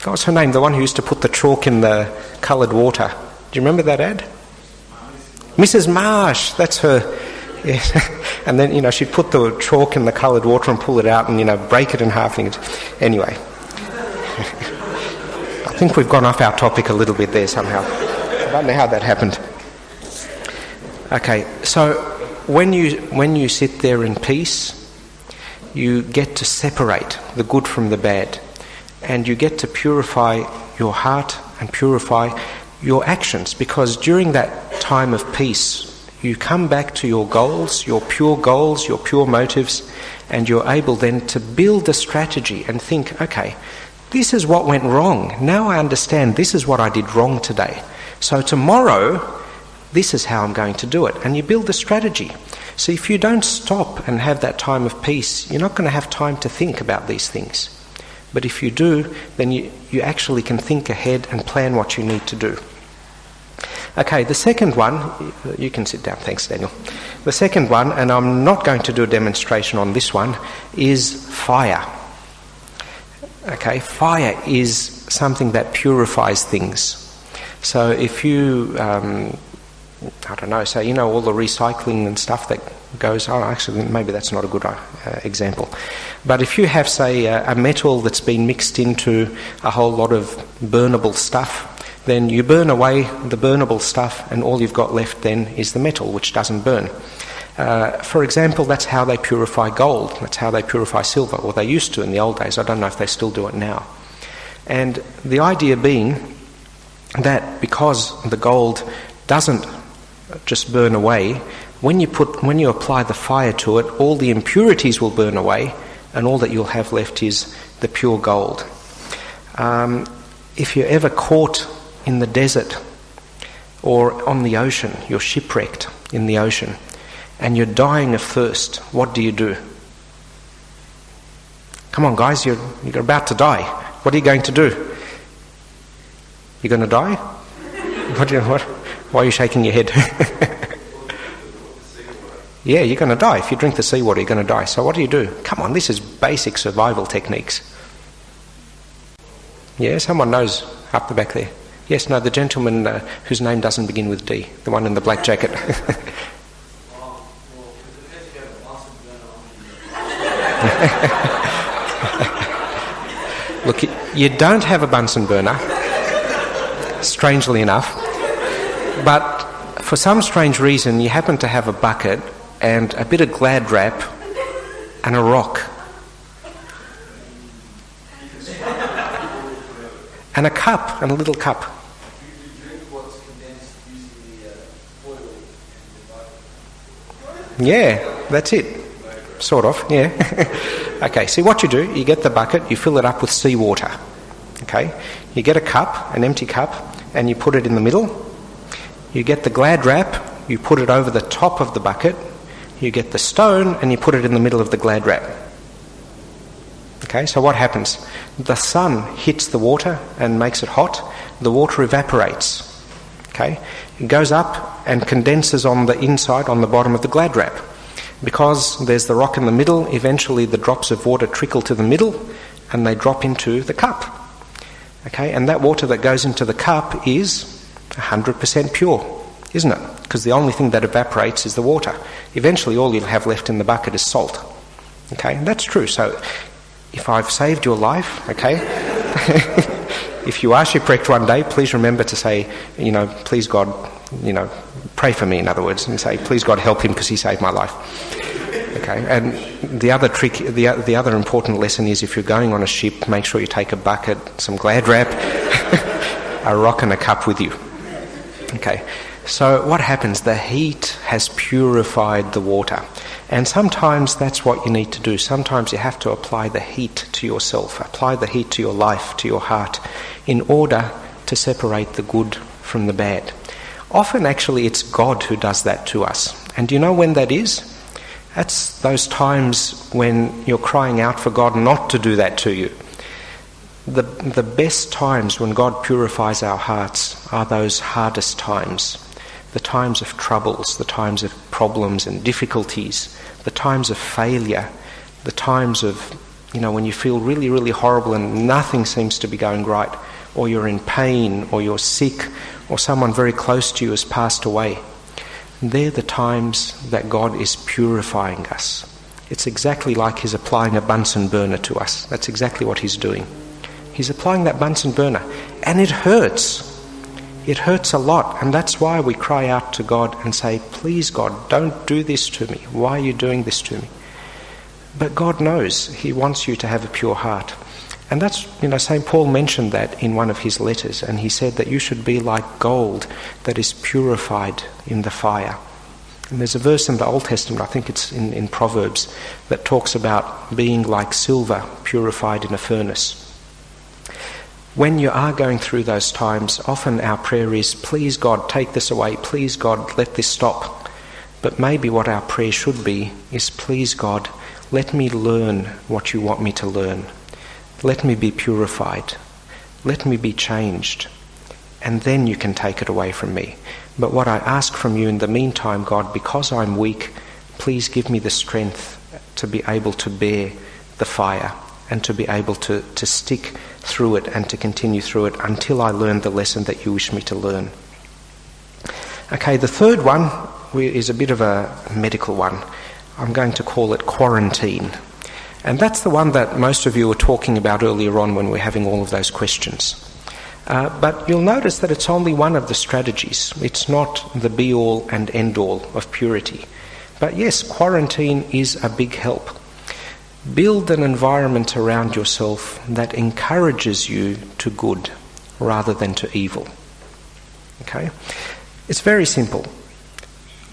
was her name? The one who used to put the chalk in the coloured water. Do you remember that ad? Mrs. Marsh, that's her. Yes. And then, she'd put the chalk in the coloured water and pull it out and, break it in half. Anyway. I think we've gone off our topic a little bit there somehow. I don't know how that happened. Okay, so when you sit there in peace, you get to separate the good from the bad, and you get to purify your heart and purify your actions, because during that time of peace, you come back to your goals, your pure motives, and you're able then to build a strategy and think, okay, this is what went wrong. Now I understand this is what I did wrong today. So tomorrow, this is how I'm going to do it. And you build a strategy. So if you don't stop and have that time of peace, you're not going to have time to think about these things. But if you do, then you actually can think ahead and plan what you need to do. Okay, the second one, you can sit down, thanks Daniel. The second one, and I'm not going to do a demonstration on this one, is fire. Okay, fire is something that purifies things. So if you, say, all the recycling and stuff that goes, actually maybe that's not a good example. But if you have, say, a metal that's been mixed into a whole lot of burnable stuff, then you burn away the burnable stuff and all you've got left then is the metal, which doesn't burn. For example, that's how they purify gold, that's how they purify silver, or they used to in the old days. I don't know if they still do it now. And the idea being that because the gold doesn't just burn away, when you apply the fire to it, all the impurities will burn away and all that you'll have left is the pure gold. If you're ever caught in the desert or on the ocean, you're shipwrecked in the ocean, and you're dying of thirst, what do? Come on, guys, you're about to die. What are you going to do? You're going to die? What? Why are you shaking your head? Yeah, you're going to die. If you drink the seawater, you're going to die. So what do? Come on, this is basic survival techniques. Yeah, someone knows up the back there. Yes, no, the gentleman whose name doesn't begin with D, the one in the black jacket. Look, you don't have a Bunsen burner, strangely enough, but for some strange reason you happen to have a bucket and a bit of glad wrap and a rock. And a cup, and a little cup. Yeah, that's it. Sort of, yeah. Okay, see what you do, you get the bucket, you fill it up with seawater. Okay, you get a cup, an empty cup, and you put it in the middle. You get the glad wrap, you put it over the top of the bucket. You get the stone and you put it in the middle of the glad wrap. Okay, so what happens? The sun hits the water and makes it hot. The water evaporates. Okay, it goes up and condenses on the inside, on the bottom of the glad wrap. Because there's the rock in the middle, eventually the drops of water trickle to the middle and they drop into the cup. Okay, and that water that goes into the cup is 100% pure, isn't it? Because the only thing that evaporates is the water. Eventually all you'll have left in the bucket is salt. Okay, and that's true. So if I've saved your life, okay, if you are shipwrecked one day, please remember to say, please God, pray for me, in other words, and say, please God, help him because he saved my life. Okay, and the other trick, the other important lesson is if you're going on a ship, make sure you take a bucket, some glad wrap, a rock and a cup with you. Okay, so what happens? The heat has purified the water. And sometimes that's what you need to do. Sometimes you have to apply the heat to yourself, apply the heat to your life, to your heart, in order to separate the good from the bad. Often, actually, it's God who does that to us. And do you know when that is? That's those times when you're crying out for God not to do that to you. The best times when God purifies our hearts are those hardest times. The times of troubles, the times of problems and difficulties, the times of failure, the times of, when you feel really, really horrible and nothing seems to be going right, or you're in pain, or you're sick, or someone very close to you has passed away. They're the times that God is purifying us. It's exactly like he's applying a Bunsen burner to us. That's exactly what he's doing. He's applying that Bunsen burner, and it hurts. It hurts a lot, and that's why we cry out to God and say, please God, don't do this to me. Why are you doing this to me? But God knows. He wants you to have a pure heart. And that's, St. Paul mentioned that in one of his letters, and he said that you should be like gold that is purified in the fire. And there's a verse in the Old Testament, I think it's in Proverbs, that talks about being like silver purified in a furnace. When you are going through those times, often our prayer is, please God, take this away. Please God, let this stop. But maybe what our prayer should be is, please God, let me learn what you want me to learn. Let me be purified. Let me be changed. And then you can take it away from me. But what I ask from you in the meantime, God, because I'm weak, please give me the strength to be able to bear the fire and to be able to stick through it and to continue through it until I learn the lesson that you wish me to learn. Okay, the third one is a bit of a medical one. I'm going to call it quarantine. And that's the one that most of you were talking about earlier on when we're having all of those questions. But you'll notice that it's only one of the strategies. It's not the be-all and end-all of purity. But yes, quarantine is a big help. Build an environment around yourself that encourages you to good rather than to evil. Okay? It's very simple.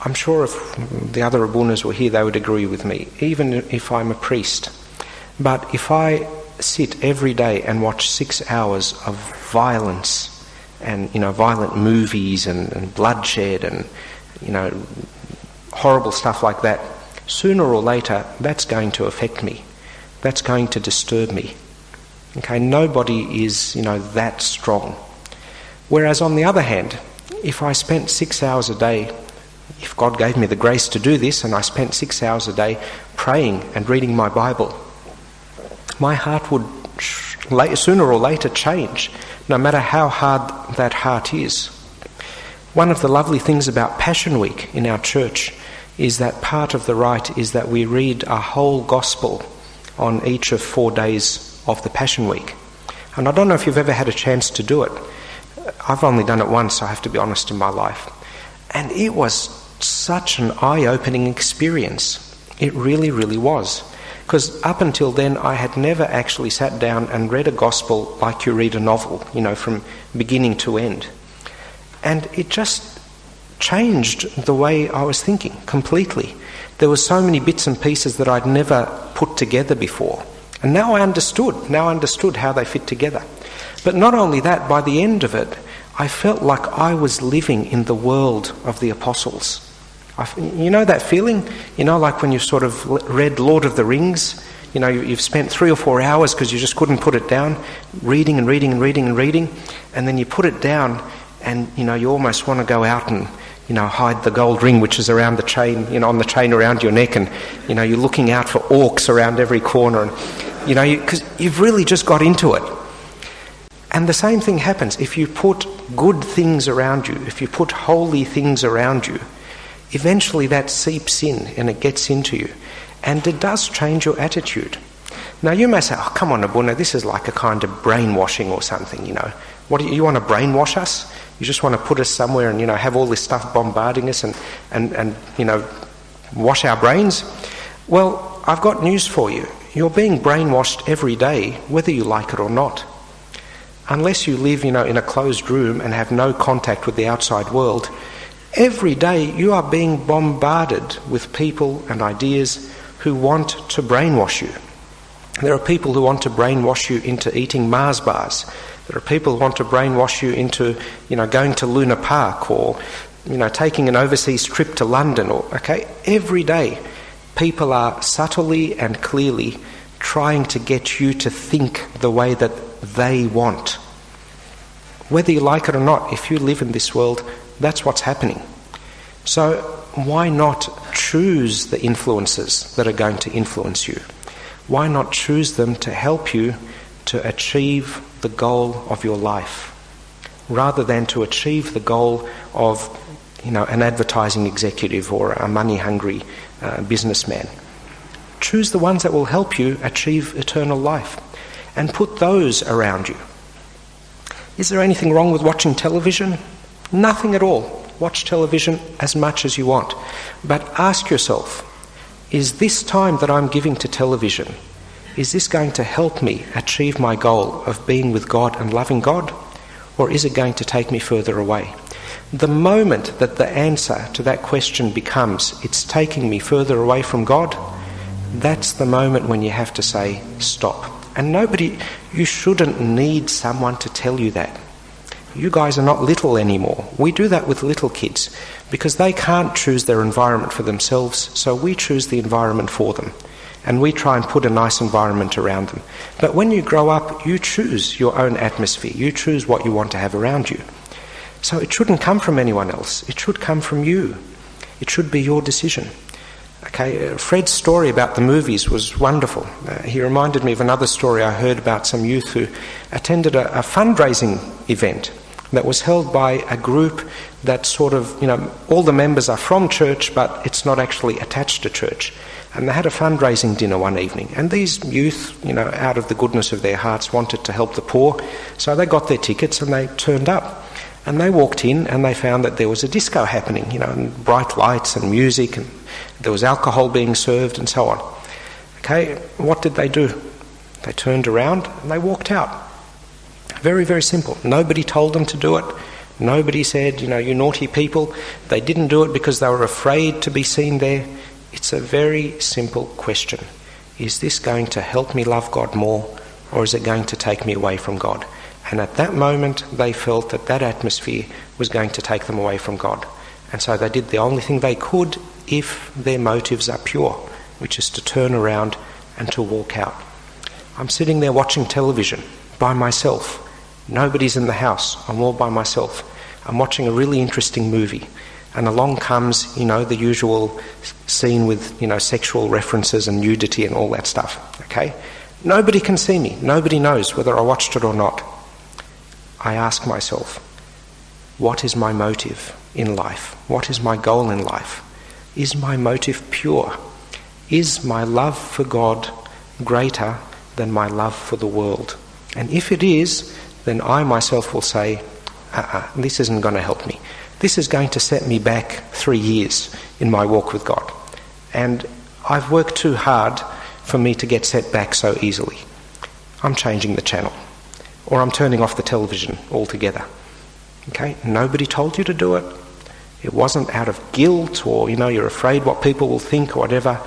I'm sure if the other Abunas were here, they would agree with me, even if I'm a priest. But if I sit every day and watch 6 hours of violence and, violent movies and bloodshed and, horrible stuff like that, sooner or later, that's going to affect me. That's going to disturb me. Okay, nobody is, that strong. Whereas on the other hand, if I spent 6 hours a day, if God gave me the grace to do this, and I spent 6 hours a day praying and reading my Bible, my heart would sooner or later change, no matter how hard that heart is. One of the lovely things about Passion Week in our church is that part of the rite is that we read a whole gospel on each of 4 days of the Passion Week. And I don't know if you've ever had a chance to do it. I've only done it once, I have to be honest, in my life. And it was such an eye-opening experience. It really, really was. Because up until then, I had never actually sat down and read a gospel like you read a novel, from beginning to end. And it just changed the way I was thinking completely. There were so many bits and pieces that I'd never put together before. And now I understood how they fit together. But not only that, by the end of it, I felt like I was living in the world of the apostles. You know that feeling? Like when you've sort of read Lord of the Rings, you've spent 3 or 4 hours because you just couldn't put it down, reading, and then you put it down and, you almost want to go out and, hide the gold ring which is around the chain, on the chain around your neck, and, you're looking out for orcs around every corner, and, because you've really just got into it. And the same thing happens if you put good things around you, if you put holy things around you. Eventually that seeps in and it gets into you, and it does change your attitude. Now you may say, oh come on Abuna, this is like a kind of brainwashing or something, What do you want to brainwash us? You just want to put us somewhere and, have all this stuff bombarding us and wash our brains? Well, I've got news for you. You're being brainwashed every day, whether you like it or not. Unless you live, in a closed room and have no contact with the outside world, every day you are being bombarded with people and ideas who want to brainwash you. There are people who want to brainwash you into eating Mars bars. There are people who want to brainwash you into, going to Luna Park or, taking an overseas trip to London. Every day people are subtly and clearly trying to get you to think the way that they want. Whether you like it or not, if you live in this world, that's what's happening. So why not choose the influences that are going to influence you? Why not choose them to help you to achieve the goal of your life, rather than to achieve the goal of, an advertising executive or a money-hungry businessman? Choose the ones that will help you achieve eternal life, and put those around you. Is there anything wrong with watching television? Nothing at all. Watch television as much as you want. But ask yourself, is this time that I'm giving to television, is this going to help me achieve my goal of being with God and loving God? Or is it going to take me further away? The moment that the answer to that question becomes, it's taking me further away from God, that's the moment when you have to say, stop. And you shouldn't need someone to tell you that. You guys are not little anymore. We do that with little kids because they can't choose their environment for themselves, so we choose the environment for them. And we try and put a nice environment around them. But when you grow up, you choose your own atmosphere. You choose what you want to have around you. So it shouldn't come from anyone else. It should come from you. It should be your decision. Fred's story about the movies was wonderful. He reminded me of another story I heard about some youth who attended a fundraising event that was held by a group that sort of, all the members are from church, but it's not actually attached to church. And they had a fundraising dinner one evening. And these youth, out of the goodness of their hearts, wanted to help the poor. So they got their tickets and they turned up. And they walked in and they found that there was a disco happening, and bright lights and music, and there was alcohol being served and so on. What did they do? They turned around and they walked out. Very, very simple. Nobody told them to do it. Nobody said, you naughty people. They didn't do it because they were afraid to be seen there. It's a very simple question. Is this going to help me love God more, or is it going to take me away from God? And at that moment, they felt that that atmosphere was going to take them away from God. And so they did the only thing they could if their motives are pure, which is to turn around and to walk out. I'm sitting there watching television by myself. Nobody's in the house. I'm all by myself. I'm watching a really interesting movie. And along comes, the usual scene with, sexual references and nudity and all that stuff. Nobody can see me. Nobody knows whether I watched it or not. I ask myself, what is my motive in life? What is my goal in life? Is my motive pure? Is my love for God greater than my love for the world? And if it is, then I myself will say, this isn't going to help me. This is going to set me back 3 years in my walk with God. And I've worked too hard for me to get set back so easily. I'm changing the channel. Or I'm turning off the television altogether. Okay? Nobody told you to do it. It wasn't out of guilt or, you're afraid what people will think or whatever.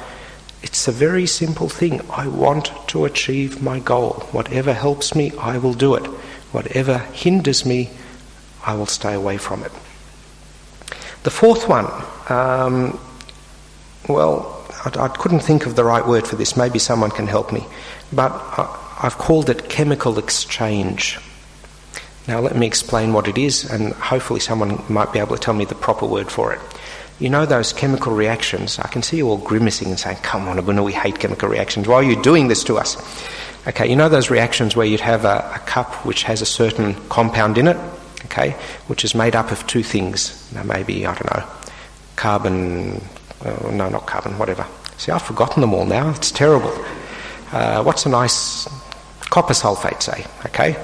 It's a very simple thing. I want to achieve my goal. Whatever helps me, I will do it. Whatever hinders me, I will stay away from it. The fourth one, I couldn't think of the right word for this. Maybe someone can help me. But I've called it chemical exchange. Now let me explain what it is, and hopefully someone might be able to tell me the proper word for it. You know those chemical reactions? I can see you all grimacing and saying, come on, Abuna, we hate chemical reactions. Why are you doing this to us? Okay, you know those reactions where you'd have a cup which has a certain compound in it, okay, which is made up of two things. Now maybe, I don't know, carbon, no, not carbon, whatever. See, I've forgotten them all now. It's terrible. What's a nice copper sulfate, say, okay?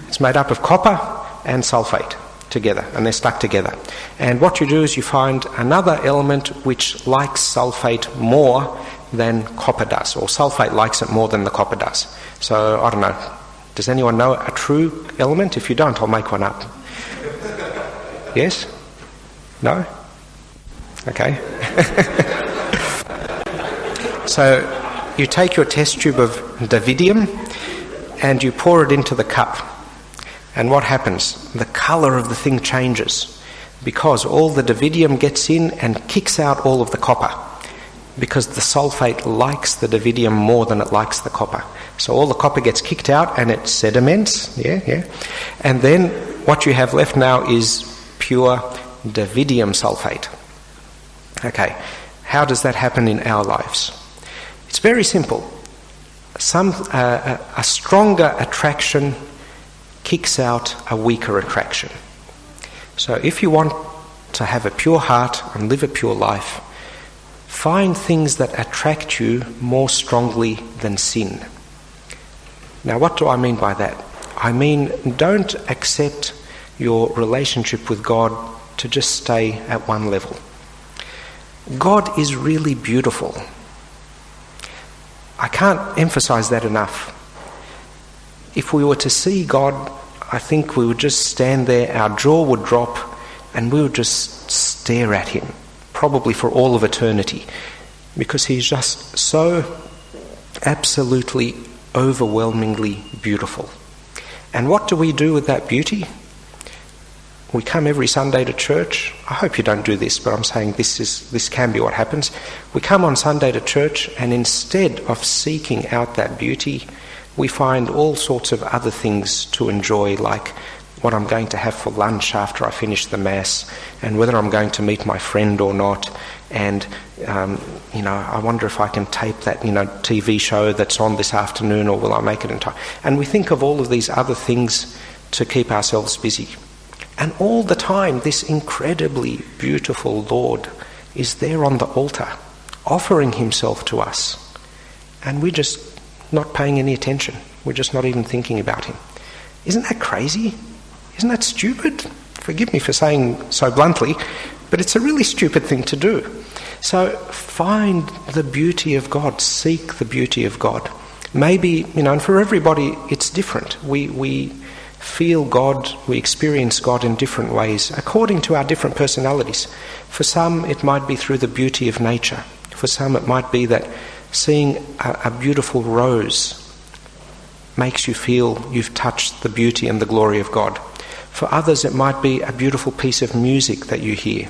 It's made up of copper and sulfate together, and they're stuck together. And what you do is you find another element which likes sulfate more than copper does, or sulfate likes it more than the copper does. So, I don't know, does anyone know a true element? If you don't, I'll make one up. Yes? No? Okay. So, you take your test tube of Davidium and you pour it into the cup. And what happens? The colour of the thing changes because all the Davidium gets in and kicks out all of the copper, because the sulfate likes the Davidium more than it likes the copper. So all the copper gets kicked out and it sediments, and then what you have left now is pure Davidium sulfate. Okay, how does that happen in our lives? It's very simple. A stronger attraction kicks out a weaker attraction. So if you want to have a pure heart and live a pure life, find things that attract you more strongly than sin. Now, what do I mean by that? I mean, don't accept your relationship with God to just stay at one level. God is really beautiful. I can't emphasize that enough. If we were to see God, I think we would just stand there, our jaw would drop, and we would just stare at him, probably for all of eternity, because he's just so absolutely, overwhelmingly beautiful. And what do we do with that beauty? We come every Sunday to church. I hope you don't do this, but I'm saying this can be what happens. We come on Sunday to church, and instead of seeking out that beauty, we find all sorts of other things to enjoy, like what I'm going to have for lunch after I finish the Mass, and whether I'm going to meet my friend or not, and I wonder if I can tape that TV show that's on this afternoon, or will I make it in time? And we think of all of these other things to keep ourselves busy. And all the time, this incredibly beautiful Lord is there on the altar, offering himself to us, and we're just not paying any attention. We're just not even thinking about him. Isn't that crazy? Isn't that stupid? Forgive me for saying so bluntly, but it's a really stupid thing to do. So find the beauty of God. Seek the beauty of God. Maybe, and for everybody it's different. We feel God, we experience God in different ways according to our different personalities. For some it might be through the beauty of nature. For some it might be that seeing a beautiful rose makes you feel you've touched the beauty and the glory of God. For others it might be a beautiful piece of music that you hear,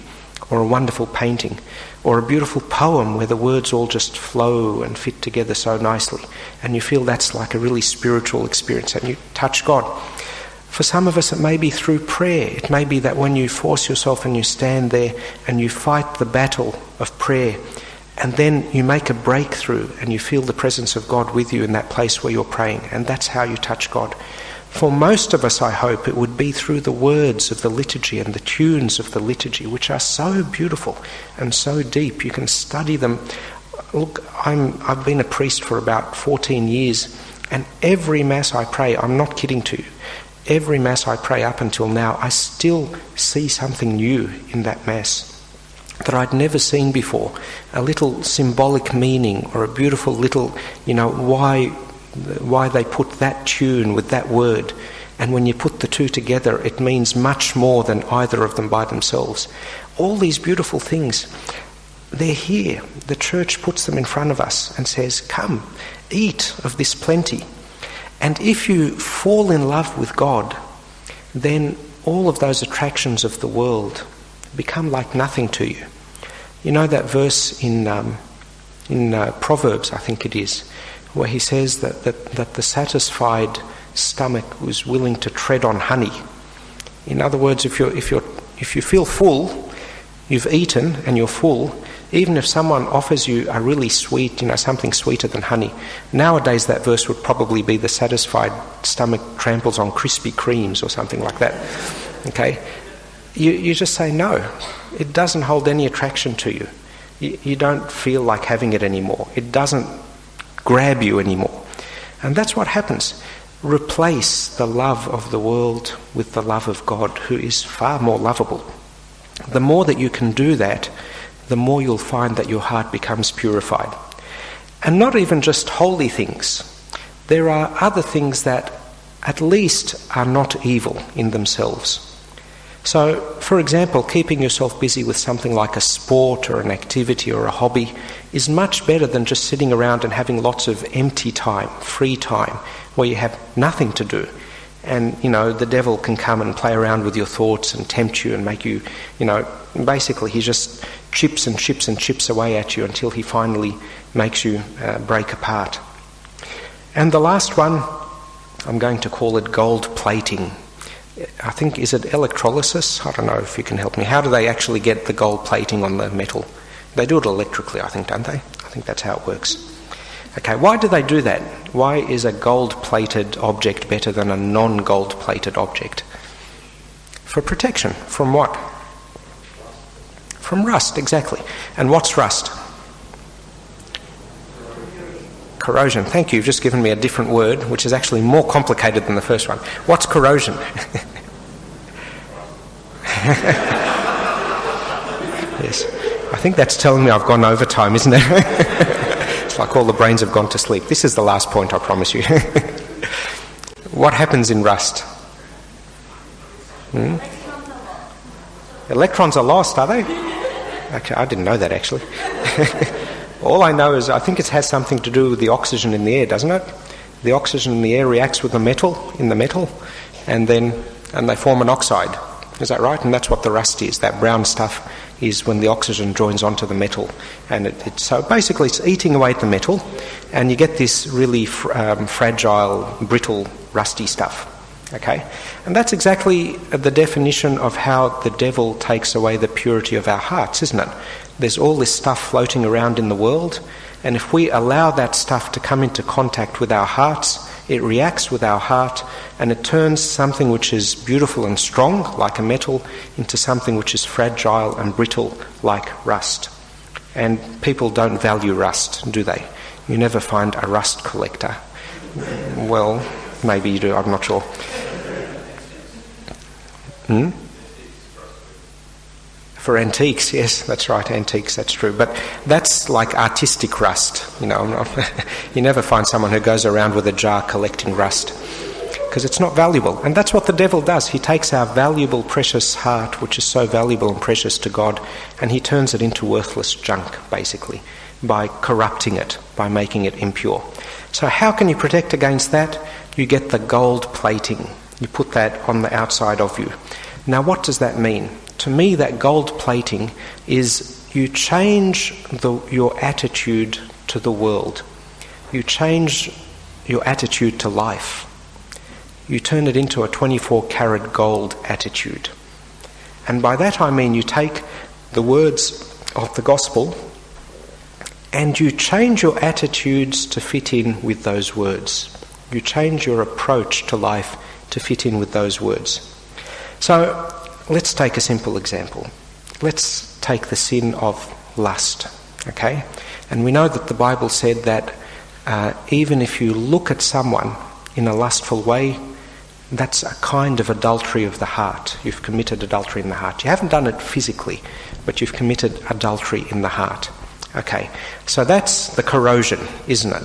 or a wonderful painting, or a beautiful poem where the words all just flow and fit together so nicely, and you feel that's like a really spiritual experience and you touch God. For some of us it may be through prayer. It may be that when you force yourself and you stand there and you fight the battle of prayer, And then you make a breakthrough and you feel the presence of God with you in that place where you're praying, and that's how you touch God. For most of us, I hope, it would be through the words of the liturgy and the tunes of the liturgy, which are so beautiful and so deep. You can study them. Look, I've been a priest for about 14 years, and every Mass I pray, I'm not kidding to you, every Mass I pray up until now, I still see something new in that Mass that I'd never seen before. A little symbolic meaning, or a beautiful little, why they put that tune with that word. And when you put the two together, it means much more than either of them by themselves. All these beautiful things, they're here. The Church puts them in front of us and says, come, eat of this plenty. And if you fall in love with God, then all of those attractions of the world become like nothing to you. You know that verse in Proverbs, I think it is, where he says that the satisfied stomach was willing to tread on honey. In other words, if you feel full, you've eaten and you're full, even if someone offers you a really sweet, something sweeter than honey. Nowadays that verse would probably be the satisfied stomach tramples on Krispy Kremes or something like that. Okay? You just say no. It doesn't hold any attraction to you. You don't feel like having it anymore. It doesn't grab you anymore. And that's what happens. Replace the love of the world with the love of God, who is far more lovable. The more that you can do that, the more you'll find that your heart becomes purified. And not even just holy things. There are other things that at least are not evil in themselves. So, for example, keeping yourself busy with something like a sport or an activity or a hobby is much better than just sitting around and having lots of empty time, free time, where you have nothing to do. And, the devil can come and play around with your thoughts and tempt you and make you, basically he just chips and chips and chips away at you until he finally makes you break apart. And the last one, I'm going to call it gold plating. I think, is it electrolysis? I don't know if you can help me. How do they actually get the gold plating on the metal? They do it electrically, I think, don't they? I think that's how it works. Okay, why do they do that? Why is a gold-plated object better than a non-gold-plated object? For protection. From what? From rust, exactly. And what's rust? Corrosion. Thank you. You've just given me a different word, which is actually more complicated than the first one. What's corrosion? Yes. I think that's telling me I've gone overtime, isn't it? It's like all the brains have gone to sleep. This is the last point, I promise you. What happens in rust? Electrons are lost, are they? Okay, I didn't know that actually. All I know is I think it has something to do with the oxygen in the air, doesn't it? The oxygen in the air reacts with the metal, and they form an oxide. Is that right? And that's what the rust is. That brown stuff is when the oxygen joins onto the metal. And so basically it's eating away at the metal, and you get this really fragile, brittle, rusty stuff. Okay? And that's exactly the definition of how the devil takes away the purity of our hearts, isn't it? There's all this stuff floating around in the world, and if we allow that stuff to come into contact with our hearts, it reacts with our heart, and it turns something which is beautiful and strong, like a metal, into something which is fragile and brittle, like rust. And people don't value rust, do they? You never find a rust collector. Well, maybe you do, I'm not sure. For antiques, yes, that's right, antiques, that's true. But that's like artistic rust, you never find someone who goes around with a jar collecting rust, because it's not valuable. And that's what the devil does. He takes our valuable, precious heart, which is so valuable and precious to God, and he turns it into worthless junk, basically, by corrupting it, by making it impure. So how can you protect against that? You get the gold plating. You put that on the outside of you. Now, what does that mean? To me, that gold plating is you change your attitude to the world. You change your attitude to life. You turn it into a 24-karat gold attitude. And by that I mean you take the words of the gospel and you change your attitudes to fit in with those words. You change your approach to life to fit in with those words. So let's take a simple example. Let's take the sin of lust, okay? And we know that the Bible said that even if you look at someone in a lustful way, that's a kind of adultery of the heart. You've committed adultery in the heart. You haven't done it physically, but you've committed adultery in the heart. Okay, so that's the corrosion, isn't it?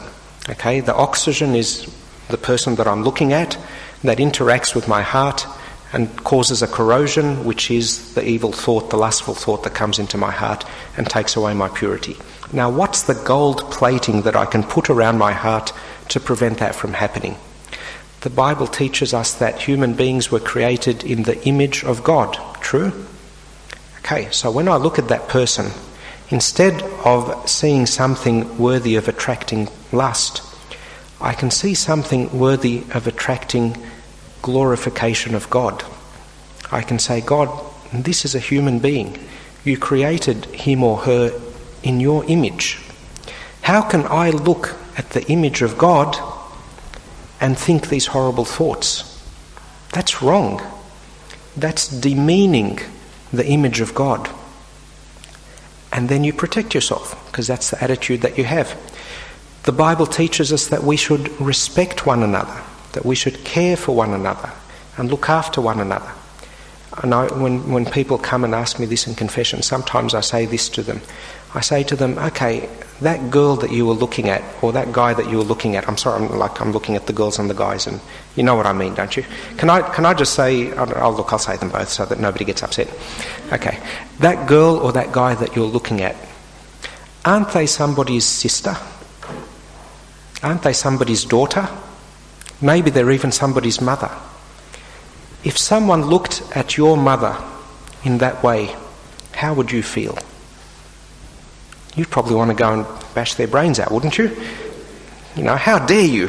Okay, the oxygen is the person that I'm looking at that interacts with my heart and causes a corrosion, which is the evil thought, the lustful thought that comes into my heart and takes away my purity. Now, what's the gold plating that I can put around my heart to prevent that from happening? The Bible teaches us that human beings were created in the image of God. True? Okay, so when I look at that person, instead of seeing something worthy of attracting lust, I can see something worthy of attracting glorification of God. I can say, God, this is a human being. You created him or her in your image. How can I look at the image of God and think these horrible thoughts? That's wrong. That's demeaning the image of God. And then you protect yourself, because that's the attitude that you have. The Bible teaches us that we should respect one another, that we should care for one another and look after one another. And when people come and ask me this in confession, sometimes I say this to them. I say to them, okay, that girl that you were looking at, or that guy that you were looking at, I'm sorry, I'm looking at the girls and the guys, and you know what I mean, don't you? Can I just say, I'll say them both so that nobody gets upset. Okay, that girl or that guy that you're looking at, aren't they somebody's sister? Aren't they somebody's daughter? Maybe they're even somebody's mother. If someone looked at your mother in that way, how would you feel? You'd probably want to go and bash their brains out, wouldn't you? You know, how dare you?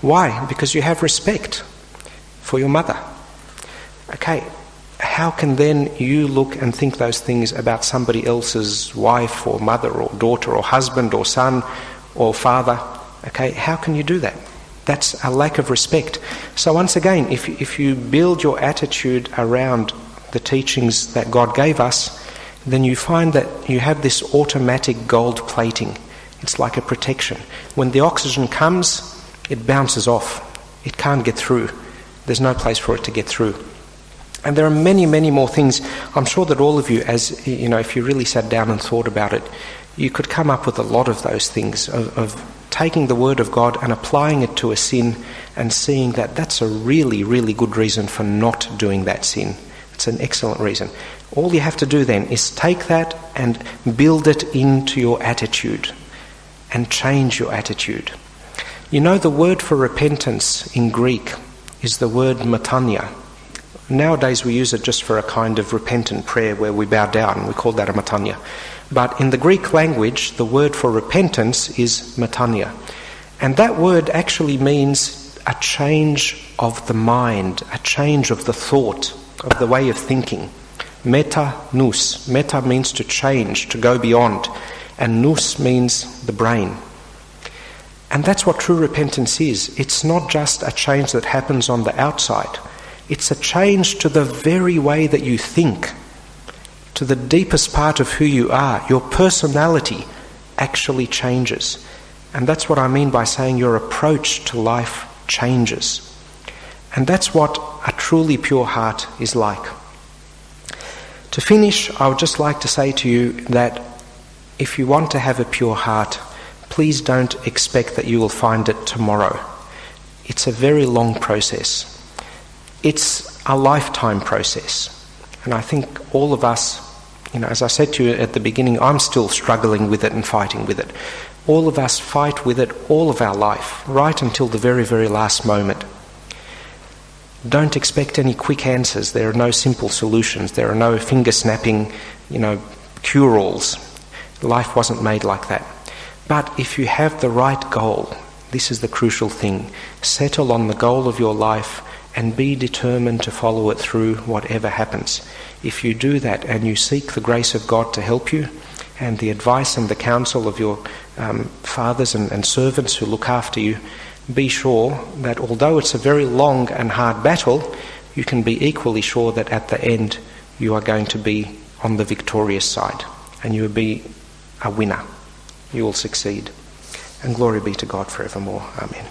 Why? Because you have respect for your mother. Okay, how can then you look and think those things about somebody else's wife or mother or daughter or husband or son or father? Okay, how can you do that? That's a lack of respect. So once again, if you build your attitude around the teachings that God gave us, then you find that you have this automatic gold plating. It's like a protection. When the oxygen comes, it bounces off. It can't get through. There's no place for it to get through. And there are many, many more things. I'm sure that all of you, as you know, if you really sat down and thought about it, you could come up with a lot of those things, of taking the word of God and applying it to a sin and seeing that that's a really, really good reason for not doing that sin. It's an excellent reason. All you have to do then is take that and build it into your attitude and change your attitude. You know, the word for repentance in Greek is the word metanoia. Nowadays we use it just for a kind of repentant prayer where we bow down. We call that a metanoia. But in the Greek language, the word for repentance is metanoia. And that word actually means a change of the mind, a change of the thought, of the way of thinking. Meta, nous. Meta means to change, to go beyond. And nous means the brain. And that's what true repentance is. It's not just a change that happens on the outside. It's a change to the very way that you think, to the deepest part of who you are. Your personality actually changes. And that's what I mean by saying your approach to life changes. And that's what a truly pure heart is like. To finish, I would just like to say to you that if you want to have a pure heart, please don't expect that you will find it tomorrow. It's a very long process. It's a lifetime process. And I think all of us, you know, as I said to you at the beginning, I'm still struggling with it and fighting with it. All of us fight with it all of our life, right until the very, very last moment. Don't expect any quick answers. There are no simple solutions. There are no finger-snapping, cure-alls. Life wasn't made like that. But if you have the right goal, this is the crucial thing. Settle on the goal of your life and be determined to follow it through whatever happens. If you do that and you seek the grace of God to help you, and the advice and the counsel of your fathers and servants who look after you, be sure that although it's a very long and hard battle, you can be equally sure that at the end you are going to be on the victorious side, and you will be a winner. You will succeed. And glory be to God forevermore. Amen.